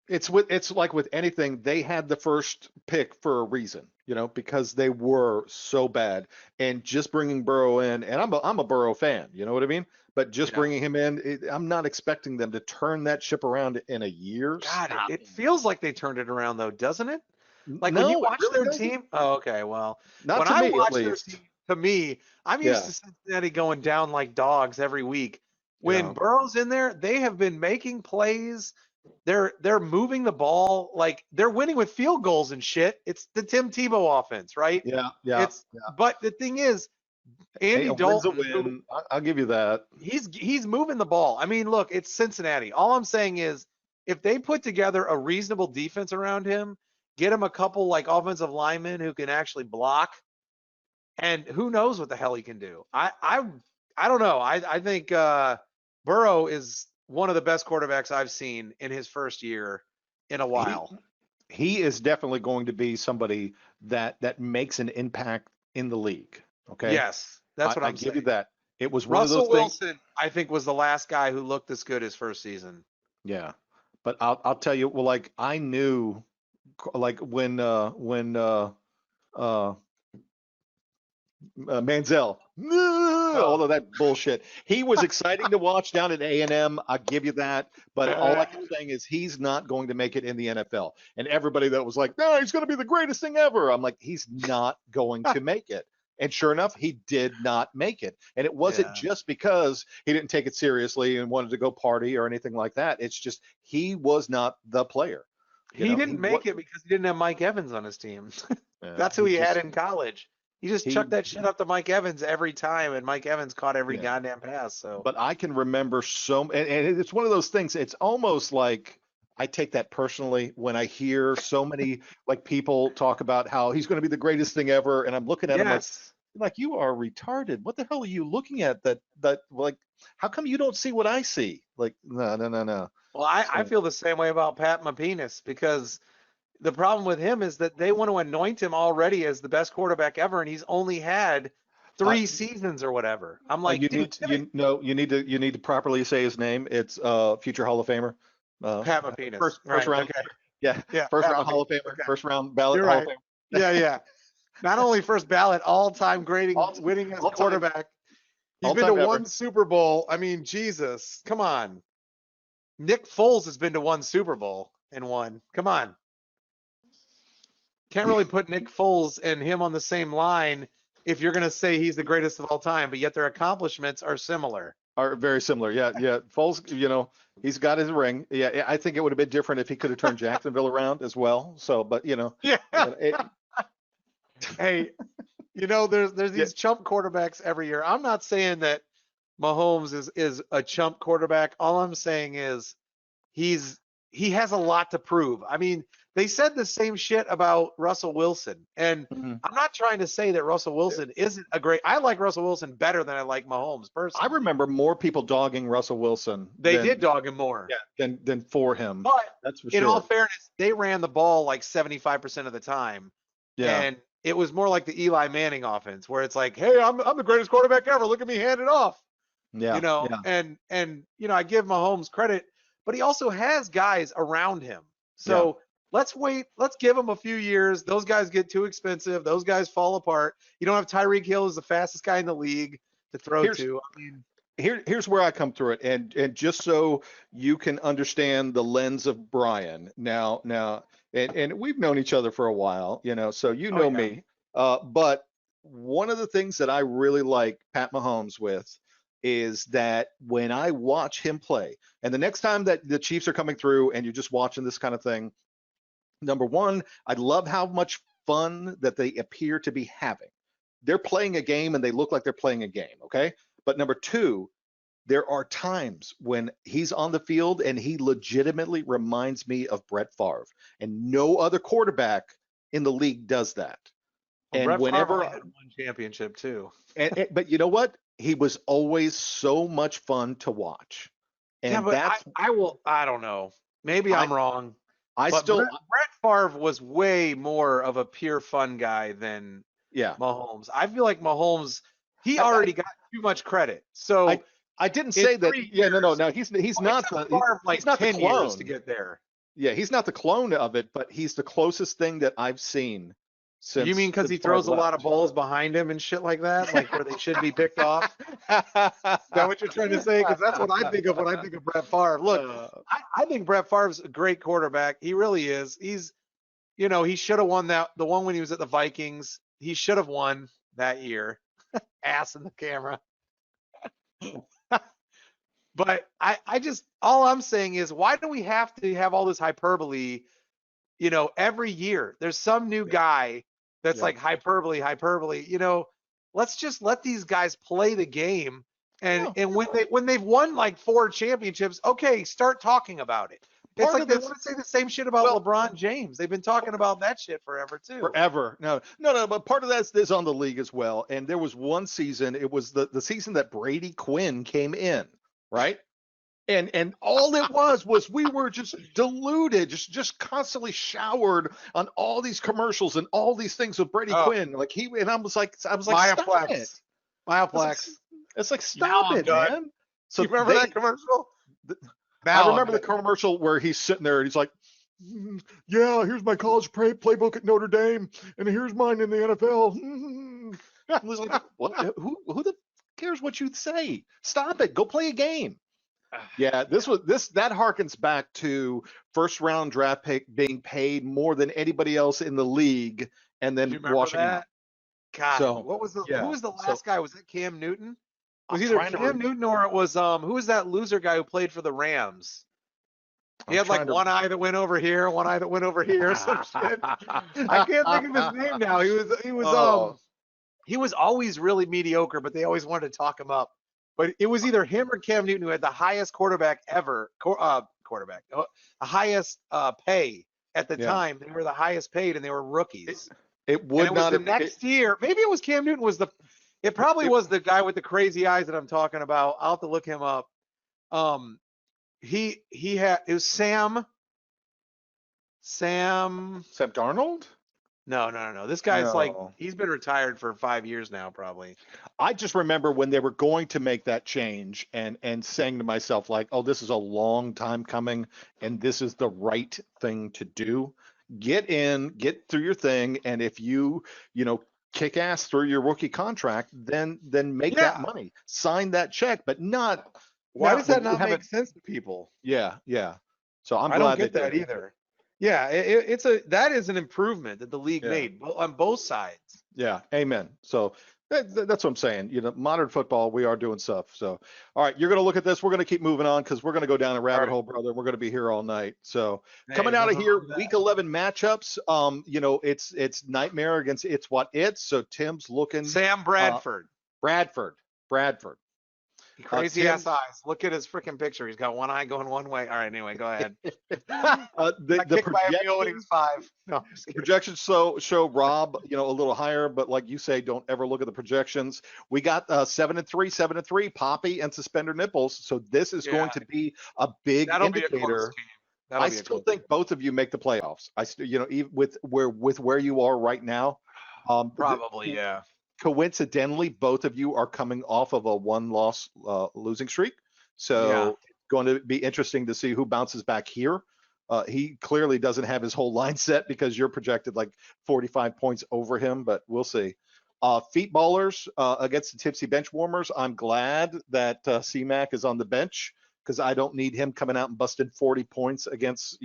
It's like with anything, they had the first pick for a reason, because they were so bad. And just bringing Burrow in, and I'm a Burrow fan, you know what I mean? But just bringing him in, I'm not expecting them to turn that ship around in a year. God, it feels like they turned it around though, doesn't it? Like No, when you it watch really their doesn't. team. Oh, okay. Well, Not when to I me, at watch their least. team, to me, I'm used to Cincinnati going down like dogs every week. When Yeah. Burrow's in there, they have been making plays. They're moving the ball, like they're winning with field goals and shit. It's the Tim Tebow offense, right? Yeah. Yeah. But the thing is, Andy Hey, a win's a Dalton, win. I'll give you that. he's moving the ball. I mean, look, it's Cincinnati. All I'm saying is, if they put together a reasonable defense around him, get him a couple like offensive linemen who can actually block, and who knows what the hell he can do. I don't know. I think Burrow is one of the best quarterbacks I've seen in his first year in a while. He is definitely going to be somebody that makes an impact in the league. Okay. Yes, that's what I'm saying. I give you that. It was one Russell of those things. Wilson, I think, was the last guy who looked this good his first season. Yeah, but I'll tell you. Well, like I knew, like when Manziel, all of that bullshit. He was exciting to watch down at A&M. I'll give you that. But all I keep saying is he's not going to make it in the NFL. And everybody that was like, no, he's going to be the greatest thing ever. I'm like, he's not going to make it. And sure enough, he did not make it. And it wasn't just because he didn't take it seriously and wanted to go party or anything like that. It's just he was not the player. He didn't make it because he didn't have Mike Evans on his team. That's who he had in college. He just chucked that shit up to Mike Evans every time, and Mike Evans caught every goddamn pass. So, but I can remember and it's one of those things. It's almost like I take that personally when I hear so many like people talk about how he's going to be the greatest thing ever, and I'm looking at him like you are retarded. What the hell are you looking at? That like, how come you don't see what I see? Like, no. Well, I feel the same way about Pat Mapinas because the problem with him is that they want to anoint him already as the best quarterback ever, and he's only had 3 seasons or whatever. I'm like, you dude, need to properly say his name. It's future Hall of Famer. Pat Mapinas. First round. Okay. Yeah. First Pat round Hall of Famer. Okay. First round ballot Hall of Famer. Yeah. Not only first ballot, all-time winning as quarterback. He's been to 1 Super Bowl. I mean, Jesus, come on. Nick Foles has been to 1 Super Bowl and won. Come on. Can't really put Nick Foles and him on the same line if you're going to say he's the greatest of all time, but yet their accomplishments are similar. Are very similar. Yeah. Foles, he's got his ring. Yeah. I think it would have been different if he could have turned Jacksonville around as well. So, but hey, there's these chump quarterbacks every year. I'm not saying that Mahomes is a chump quarterback. All I'm saying is he has a lot to prove. I mean, they said the same shit about Russell Wilson. And I'm not trying to say that Russell Wilson isn't I like Russell Wilson better than I like Mahomes personally. I remember more people dogging Russell Wilson. They did dog him more. Yeah, than for him. But that's for sure. In all fairness, they ran the ball like 75% of the time. Yeah. And it was more like the Eli Manning offense where it's like, hey, I'm the greatest quarterback ever. Look at me hand it off. Yeah. Yeah. and I give Mahomes credit, but he also has guys around him. Yeah. So let's wait. Let's give him a few years. Those guys get too expensive. Those guys fall apart. You don't have Tyreek Hill as the fastest guy in the league to throw Here's to. I mean, here's where I come through it, and just so you can understand the lens of Brian. Now, and we've known each other for a while, so you oh know yeah, me. But one of the things that I really like Pat Mahomes with is that when I watch him play, and the next time that the Chiefs are coming through and you're just watching this kind of thing, number one, I love how much fun that they appear to be having. They're playing a game and they look like they're playing a game, okay? But number two, there are times when he's on the field and he legitimately reminds me of Brett Favre, and no other quarterback in the league does that. well, And Brett Favre whenever, only had one championship too. but you know what? He was always so much fun to watch, Yeah, and but that's I don't know. Maybe I I'm wrong. I But still Brett Favre was way more of a pure fun guy than yeah. Mahomes. I feel like Mahomes, he I already got too much credit. I, So I didn't in say that. 3 years, No. He's well, it not took the Favre he's like not the 10 years to clone. get there. Yeah, he's not the clone of it, but he's the closest thing that I've seen You mean because he Favre throws a lot of left. balls behind him and shit like that, like where they should be picked off? Is that what you're trying to say? Because that's what I think of when I think of Brett Favre. Look, I think Brett Favre's a great quarterback. He really is. He should have won the one when he was at the Vikings. He should have won that year. Ass in the camera. But I just, all I'm saying is, why do we have to have all this hyperbole? Every year there's some new guy that's Yeah. like hyperbole, hyperbole. Let's just let these guys play the game. And Yeah. and when they've won like 4 championships, okay, start talking about it. It's Part like of they this, want to say the same shit about well, LeBron James. They've been talking about that shit forever too. forever. No, but part of that is on the league as well. And there was one season, it was the season that Brady Quinn came in, right? And all it was we were just deluded, just constantly showered on all these commercials and all these things with Brady Oh, Quinn. Like I was like, stop it. Myoplex. Myoplex. It's like, Now stop I'm it, done. man. Do So you remember that commercial? I Now I'm remember the done. commercial where he's sitting there and he's like, yeah, here's my college playbook at Notre Dame, and here's mine in the NFL. I was like, what? Who the cares what you say? Stop it. Go play a game. Yeah, that harkens back to first round draft pick being paid more than anybody else in the league, and Do you then remember washing out. that? God, So who yeah, was the so last guy? Was it Cam Newton? It was I'm either trying to. Cam Newton or it was who was that loser guy who played for the Rams? He I'm had like trying to. one eye that went over here, one eye that went over here, some shit. I can't think of his name now. Oh, He was always really mediocre, but they always wanted to talk him up. But it was either him or Cam Newton who had the highest quarterback ever, the highest pay at the yeah. time. They were the highest paid, and they were rookies. It And would it was not the have. next year. Maybe it was Cam Newton it probably It, was the guy with the crazy eyes that I'm talking about. I'll have to look him up. Um, it was Sam. Sam Darnold? No. This guy's like, No. he's been retired for 5 years now, probably. I just remember when they were going to make that change and saying to myself like, "Oh, this is a long time coming and this is the right thing to do. Get in, get through your thing, and if you kick ass through your rookie contract, then make that Yeah. money. Sign that check, but not Why does when that you not make haven't sense to people? yeah. So I'm I don't glad they get that did. either. Yeah, that is an improvement that the league Yeah. made on both sides. Yeah, amen. So that's what I'm saying. Modern football, we are doing stuff. So, all right, you're going to look at this. We're going to keep moving on because we're going to go down a All rabbit right. hole, brother. We're going to be here all night. So, Hey, coming out of nothing here, wrong with week that. 11 matchups. It's nightmare against it's what it's. So Tim's looking Sam Bradford. Bradford. Crazy Tim, ass eyes. Look at his freaking picture. He's got one eye going one way. All right, anyway, go ahead. the Got kicked by a mule when he projections. was 5. No, I'm just The kidding. projections show Rob, a little higher, but like you say, don't ever look at the projections. We got 7-3, Poppy and Suspender Nipples. So this is going Yeah, to be a big that'll be a close indicator. game. That'll I be a still close think game. both of you make the playoffs. I still, even with where you are right now, Probably, yeah. coincidentally, both of you are coming off of a one-loss losing streak, Yeah. so it's going to be interesting to see who bounces back here. He clearly doesn't have his whole line set because you're projected like 45 points over him, but we'll see. Feet ballers against the tipsy bench warmers. I'm glad that CMAC is on the bench because I don't need him coming out and busting 40 points against,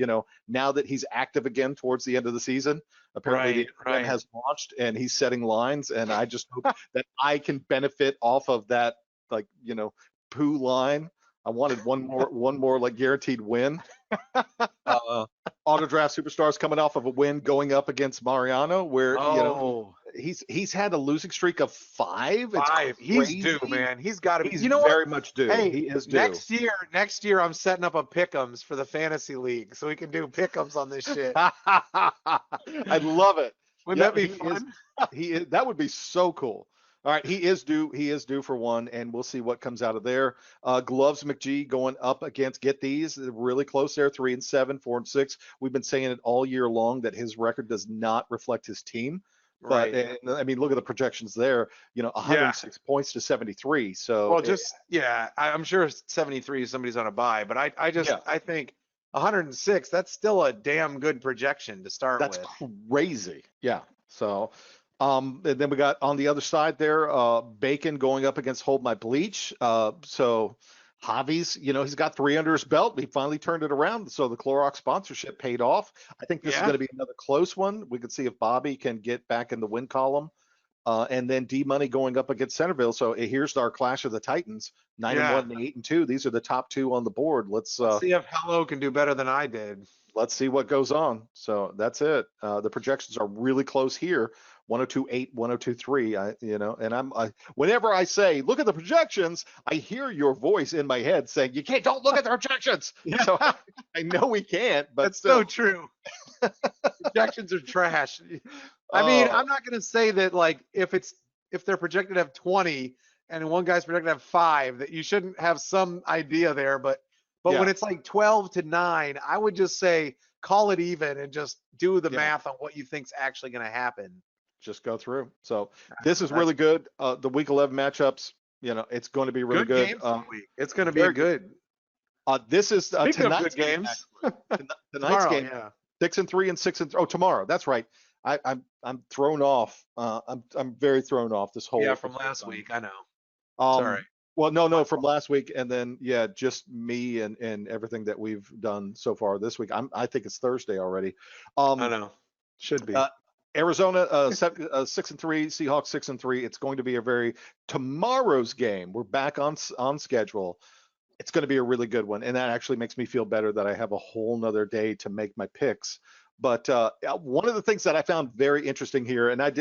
now that he's active again towards the end of the season. Apparently the Right. exam has launched and he's setting lines, and I just hope that I can benefit off of that, like, poo line. I wanted one more like guaranteed win. Auto draft superstars coming off of a win going up against Mariano, where Oh, he's had a losing streak of 5. It's 5. He's crazy. due, man. He's got to be. He's You know what? very much due. Hey, He is due. Next year, I'm setting up a pick'ems for the fantasy league, so we can do pick'ems on this shit. I love it. Wouldn't Yeah, that be he fun? that would be so cool. All right, he is due. He is due for one, and we'll see what comes out of there. Gloves McGee going up against, get these, they're really close there, 3-7, 4-6. We've been saying it all year long that his record does not reflect his team. But Right. I mean, look at the projections there. 106 points to 73. So Well, I'm sure 73 somebody's on a buy, but I think 106. That's still a damn good projection to start that's with. crazy. Yeah. So, and then we got on the other side there, Bacon going up against Hold My Bleach. So Javi's, he's got 3 under his belt. He finally turned it around. So the Clorox sponsorship paid off. I think this is Yeah. going to be another close one. We could see if Bobby can get back in the win column. And then D Money going up against Centerville. So here's our clash of the Titans, 9-1 and 8-2. These are the top 2 on the board. Let's see if Hello can do better than I did. let's see what goes on. So that's it. The projections are really close here. 102.8, 102.3. And whenever I say, look at the projections, I hear your voice in my head saying, don't look at the projections. So I know we can't, but That's still. so true. Projections are trash. I mean, I'm not going to say that, like, if they're projected to have 20 and one guy's projected to have 5, that you shouldn't have some idea there. But Yeah. when it's like 12-9, I would just say call it even and just do the math on what you think's actually going to happen. Just go through. So this is really good. The week 11 matchups, it's going to be really good. Games this week. It's going to be good. This is Speaking of tonight's good games. tonight's Tomorrow, game. yeah. 6-3 and 6-3. Oh, tomorrow. That's right. I'm thrown off. I'm very thrown off this whole. From last week. I know. Sorry. Well, no, from last week, and then just me and everything that we've done so far this week. I think it's Thursday already. I know. Should be. Arizona 6-3, Seahawks 6-3. It's going to be tomorrow's game. We're back on schedule. It's going to be a really good one, and that actually makes me feel better that I have a whole nother day to make my picks. But one of the things that I found very interesting here, and I've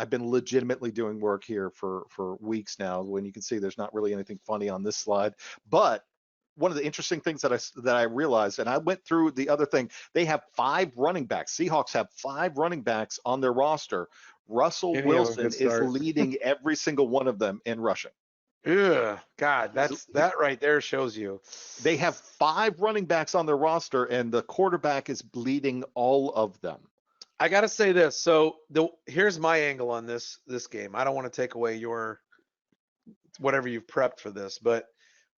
been legitimately doing work here for weeks now. When you can see there's not really anything funny on this slide, but one of the interesting things that I realized, and I went through the other thing, they have 5 running backs. Seahawks have 5 running backs on their roster. Russell Wilson is leading every single one of them in rushing. Ugh, God, that right there shows you. They have 5 running backs on their roster, and the quarterback is leading all of them. I got to say this. So here's my angle on this game. I don't want to take away your whatever you've prepped for this, but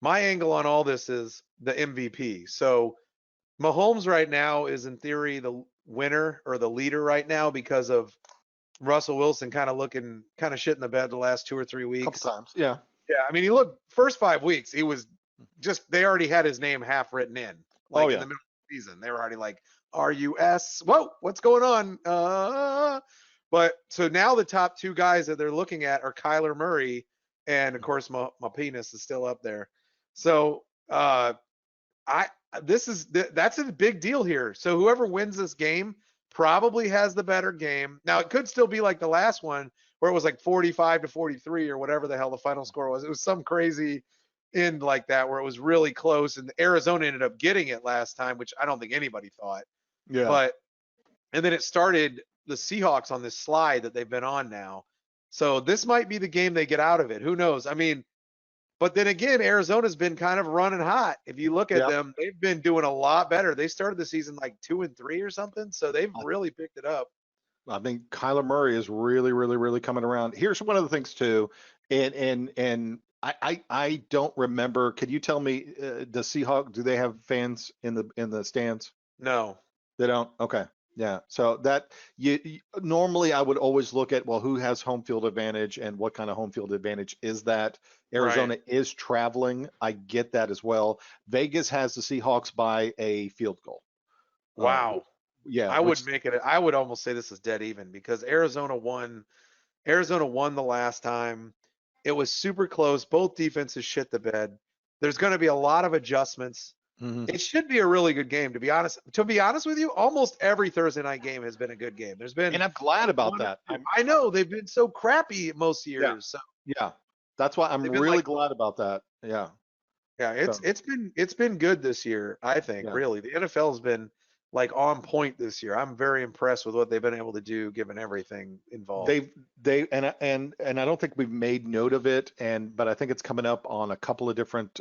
my angle on all this is the MVP. So Mahomes right now is in theory the winner or the leader right now because of Russell Wilson kind of shit in the bed the last 2 or 3 weeks. Couple times, yeah. Yeah, I mean, he looked first 5 weeks. He was they already had his name half written in. Like in the middle of the season, they were already like RUS. Whoa, what's going on? But so now the top 2 guys that they're looking at are Kyler Murray, and of course my penis is still up there. So that's a big deal here. So whoever wins this game probably has the better game. Now it could still be like the last one where it was like 45-43 or whatever the hell the final score was. It was some crazy end like that where it was really close, and Arizona ended up getting it last time, which I don't think anybody thought. Yeah. And then it started the Seahawks on this slide that they've been on now. So this might be the game they get out of it. Who knows? I mean, but then again, Arizona's been kind of running hot. If you look at them, they've been doing a lot better. They started the season like 2-3 or something, so they've really picked it up. I think Kyler Murray is really, really, really coming around. Here's one of the things too, and I don't remember. Could you tell me, the Seahawks, do they have fans in the stands? No. They don't. Okay. Yeah. So that normally I would always look at, well, who has home field advantage and what kind of home field advantage is that? Right. Arizona is traveling. I get that as well. Vegas has the Seahawks by a field goal. Uh, Wow. yeah, I which would make it. I would almost say this is dead even because Arizona won. Arizona won the last time. It was super close. Both defenses shit the bed. There's going to be a lot of adjustments. mhm. It should be a really good game, to be honest. To be honest with you, almost every Thursday night game has been a good game. There's been And I'm glad about one or that. two. I know they've been so crappy most Yeah, years. So yeah. That's why I'm they've been really like, glad about that. Yeah. yeah, So it's been good this year. I think yeah. really the NFL has been like on point this year. I'm very impressed with what they've been able to do given everything involved. They and I don't think we've made note of it, and but I think it's coming up on a couple of different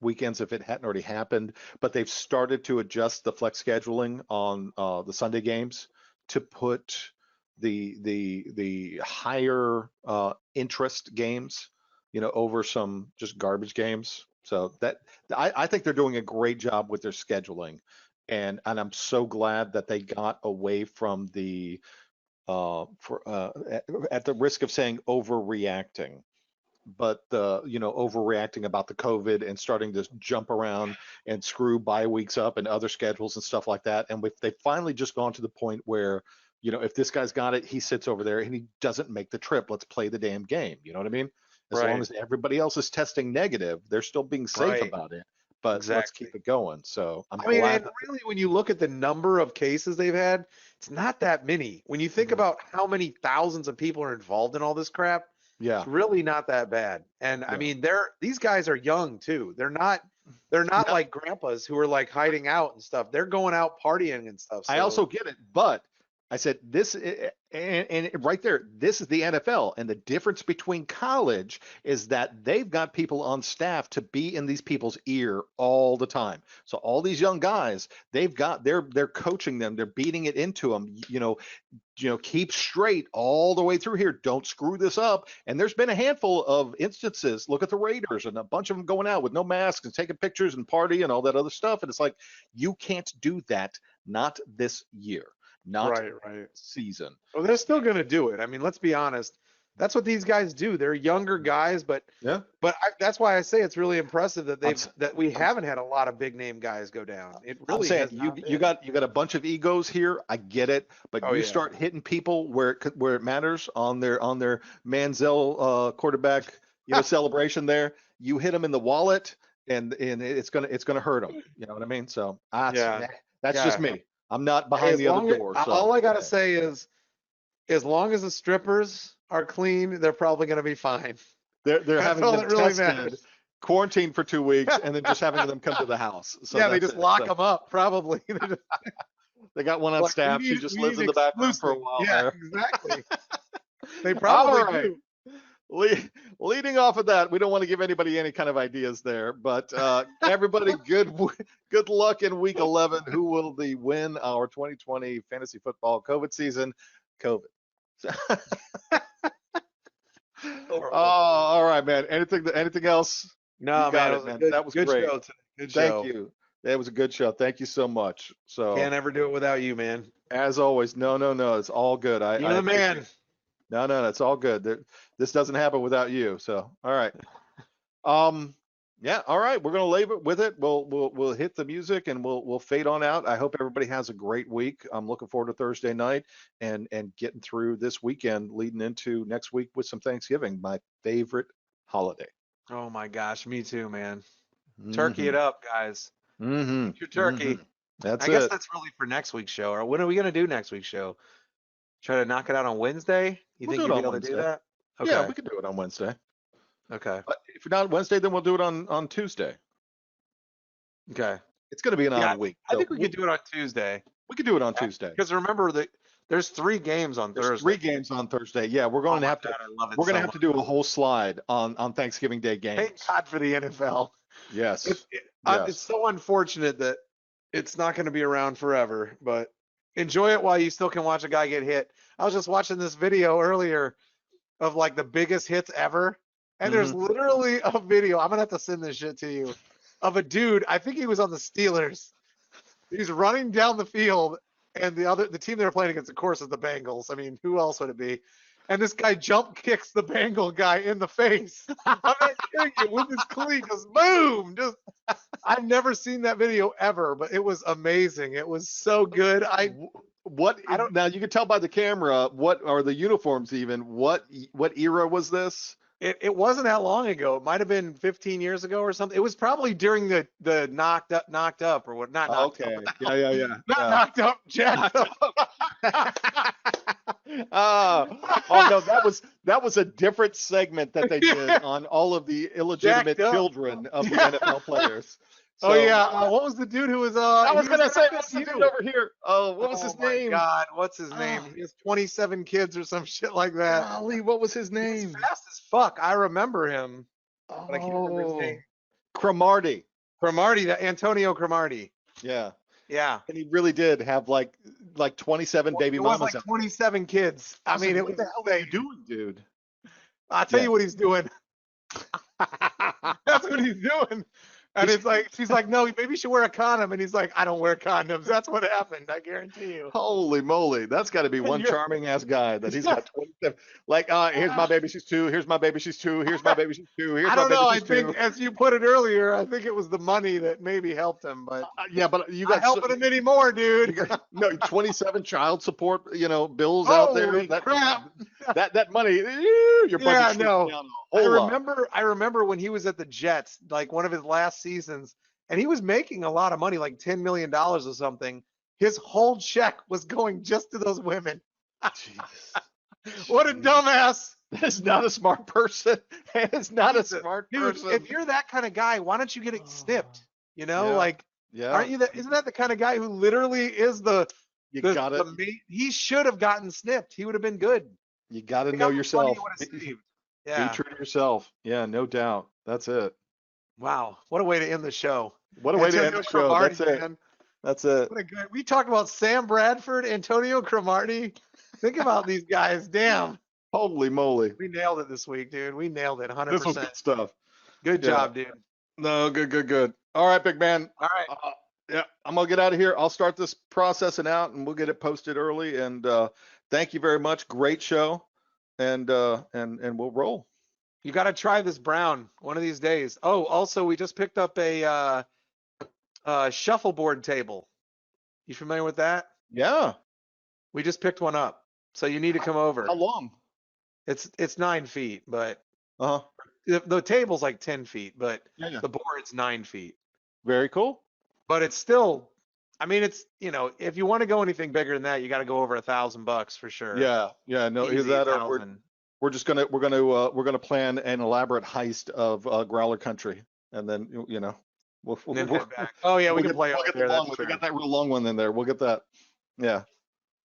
weekends if it hadn't already happened. But they've started to adjust the flex scheduling on the Sunday games to put the higher interest games, over some just garbage games. So that I think they're doing a great job with their scheduling, and I'm so glad that they got away from the for at the risk of saying overreacting, but overreacting about the COVID and starting to jump around and screw bye weeks up and other schedules and stuff like that. And they finally just gone to the point where, if this guy's got it, he sits over there and he doesn't make the trip. Let's play the damn game. You know what I mean? As long Right. as everybody else is testing negative, they're still being safe Right. about it. But let's Exactly. keep it going. So I'm I mean, glad and that. really, when you look at the number of cases they've had, it's not that many. When you think Mhm. about how many thousands of people are involved in all this crap, it's Yeah, really not that bad. And I yeah. mean, these guys are young too. They're not No, like grandpas who are like hiding out and stuff. They're going out partying and stuff. I So also get it, but I said this, and right there, this is the NFL, and the difference between college is that they've got people on staff to be in these people's ear all the time. So all these young guys, they're coaching them, they're beating it into them. Keep straight all the way through here. Don't screw this up. And there's been a handful of instances. Look at the Raiders and a bunch of them going out with no masks and taking pictures and party and all that other stuff. And it's like, you can't do that. Not this year, not right, right. season. Well, they're still going to do it. I mean, let's be honest. That's what these guys do. They're younger guys, but Yeah. that's why I say it's really impressive that I'm, that we I'm, haven't had a lot of big name guys go down. It I'm really saying has you not you been. got you got a bunch of egos here. I get it, but Oh you yeah. start hitting people where it matters on their Manziel quarterback celebration there. You hit them in the wallet, and it's gonna hurt them. You know what I mean? So Yeah. that's just Yeah. me. I'm not Hey, behind the other door. all So I gotta yeah. say is, as long as the strippers are clean, they're probably gonna be fine. They're That's having all them that really tested, matters. quarantined for 2 weeks, and then just having them come to the house. So Yeah, they that's just it. lock So them up, probably. They're just they got one on like, staff. She just we lives need in the back room for a exclusive. while Yeah, there. exactly. They All probably right. do. Leading off of that, we don't want to give anybody any kind of ideas there, but everybody, good luck in week 11. Who will win our 2020 fantasy football COVID season? COVID. Oh, Horrible. all right, man. Anything else? You No, man, got it it, was a man. good That was good great. show today. Good Thank show. you. That was a good show. Thank you so much. So, Can't ever do it without you, man. as always, no, no, no, it's all good. I You're the appreciate man. it. No, no, no, it's all good. This doesn't happen without you. So, all right. Yeah, all right. We're gonna leave it with it. We'll hit the music and we'll fade on out. I hope everybody has a great week. I'm looking forward to Thursday night and getting through this weekend, leading into next week with some Thanksgiving, my favorite holiday. Oh my gosh, me too, man. Turkey Mm-hmm. it up, guys. Mm-hmm. Eat your Mm-hmm. turkey. That's I guess it. that's really for next week's show. Or when are we gonna do next week's show? Try to knock it out on Wednesday? You We'll think do it you'd be on able to do Wednesday. that? Yeah, Okay. we can do it on Wednesday. Okay. But if not Wednesday, then we'll do it on Tuesday. Okay. It's gonna be an Yeah, odd week, I so think we could do it on Tuesday. we could do it on Tuesday. Because remember that there's 3 games on There's Thursday. 3 games on Thursday. Yeah, we're Oh going to my have to God, I love it we're going so to have much. to do a whole slide on Thanksgiving Day Thank games. God for the NFL. Yes. It's Yes. so unfortunate that it's not going to be around forever, but Enjoy it while you still can watch a guy get hit. I was just watching this video earlier of like the biggest hits ever. And there's literally a video, I'm gonna have to send this shit to you, of a dude, I think he was on the Steelers. He's running down the field, and the team they're playing against, of course, is the Bengals. I mean, who else would it be? And this guy jump kicks the Bengal guy in the face. I'm not kidding you, with his cleat, just boom. I've never seen that video ever, but it was amazing. It was so good. Now you can tell by the camera what are the uniforms even. What era was this? It wasn't that long ago. It might have been 15 years ago or something. It was probably during the knocked up or what? Not knocked okay. up. Yeah. Not knocked up, jacked up. Oh no, that was a different segment that they did on all of the illegitimate children of the NFL players. So, what was the dude who was? I was gonna say what's the dude over here? Oh, what was his name? God, what's his name? He has 27 kids or some shit like that. Golly, what was his name? He's fast as fuck. I remember him, but I can't remember his name. Cromartie, Antonio Cromartie. Yeah. Yeah. And he really did have like 27 baby mamas. Like 27 kids. I mean, it was what the hell are you doing, dude? I'll tell you what he's doing. That's what he's doing. And it's like, she's like, no, maybe you should wear a condom. And he's like, I don't wear condoms. That's what happened. I guarantee you. Holy moly. That's got to be one charming ass guy that he's got 27. Like, here's my baby. She's 2. Here's my baby. She's 2. Here's my baby. She's 2. Here's I my don't baby. know. She's I think, 2. as you put it earlier, I think it was the money that maybe helped him. But yeah, but you not got helping him anymore, dude. No, 27 child support, bills out there. Holy crap. That money, your budget's down a whole lot. I remember when he was at the Jets, like one of his last seasons, and he was making a lot of money, like $10 million or something. His whole check was going just to those women. What a dumbass. That is not a smart person. That is not a smart person. Dude, if you're that kind of guy, why don't you get it snipped? Yeah. Aren't you that? Isn't that the kind of guy who literally is he should have gotten snipped. He would have been good. You got to know yourself. Be true to yourself. Yeah, no doubt. That's it. Wow. What a way to end the show. What a way to end the show. That's it. Man. That's it. We talked about Sam Bradford, Antonio Cromartie. Think about these guys. Damn. Holy moly. We nailed it this week, dude. We nailed it 100%. This was good stuff. Good job, dude. No, good. All right, big man. All right. Yeah, I'm going to get out of here. I'll start this processing out and we'll get it posted early. And thank you very much. Great show. And we'll roll. You got to try this brown one of these days. Oh, also, we just picked up a shuffleboard table. You familiar with that? Yeah. We just picked one up. So you need to come over. How long? It's 9 feet, but uh-huh. The table's like 10 feet, but the board's 9 feet. Very cool. But it's still, I mean, it's, if you want to go anything bigger than that, you got to go over $1,000 for sure. Yeah. No, is that we're gonna plan an elaborate heist of Growler Country, and then we'll head back. Oh yeah, we can play up there. We got that real long one in there. We'll get that. Yeah.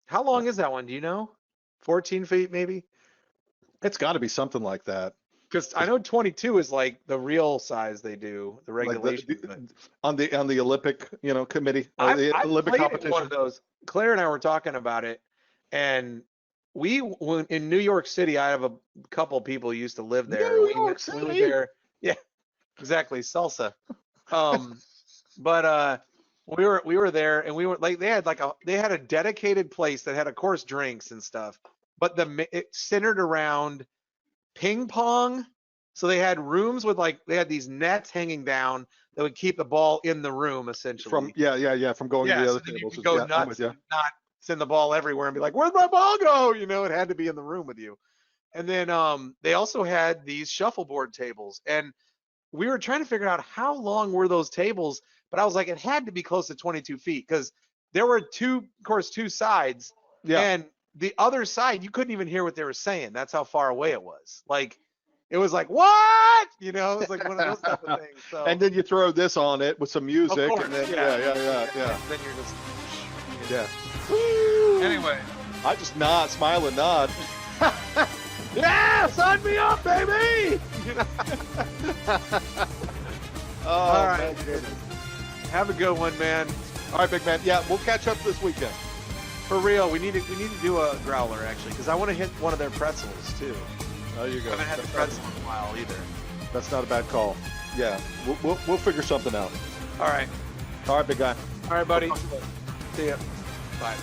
How long is that one? Do you know? 14 feet maybe? It's got to be something like that. Because I know 22 is like the real size they do, the regulation. On the Olympic, committee, the Olympic competition. One of those. Claire and I were talking about it, and in New York City, I have a couple people who used to live there. New York City. We were there. Yeah, exactly, salsa. But we were there, and we were like, they had a dedicated place that had, of course, drinks and stuff, but it centered around ping pong. So they had rooms with they had these nets hanging down that would keep the ball in the room essentially. From going to the other tables. You could go nuts and not send the ball everywhere and be like, where'd my ball go? It had to be in the room with you. And then they also had these shuffleboard tables, and we were trying to figure out how long were those tables, but I was like, it had to be close to 22 feet because there were two sides. Yeah. And the other side, you couldn't even hear what they were saying. That's how far away it was. It was like, what? It was like one of those type of things. So. And then you throw this on it with some music. Of course, and then, yeah. And then you're just. Yeah. Anyway. I just smile and nod. Yeah, sign me up, baby. All right. Have a good one, man. All right, big man. Yeah, we'll catch up this weekend. For real, we need to do a growler actually, because I want to hit one of their pretzels too. There you I go. haven't had the pretzel in a while either. That's not a bad call. Yeah, we'll figure something out. All right, All right, big guy. all right, buddy. See ya. Bye.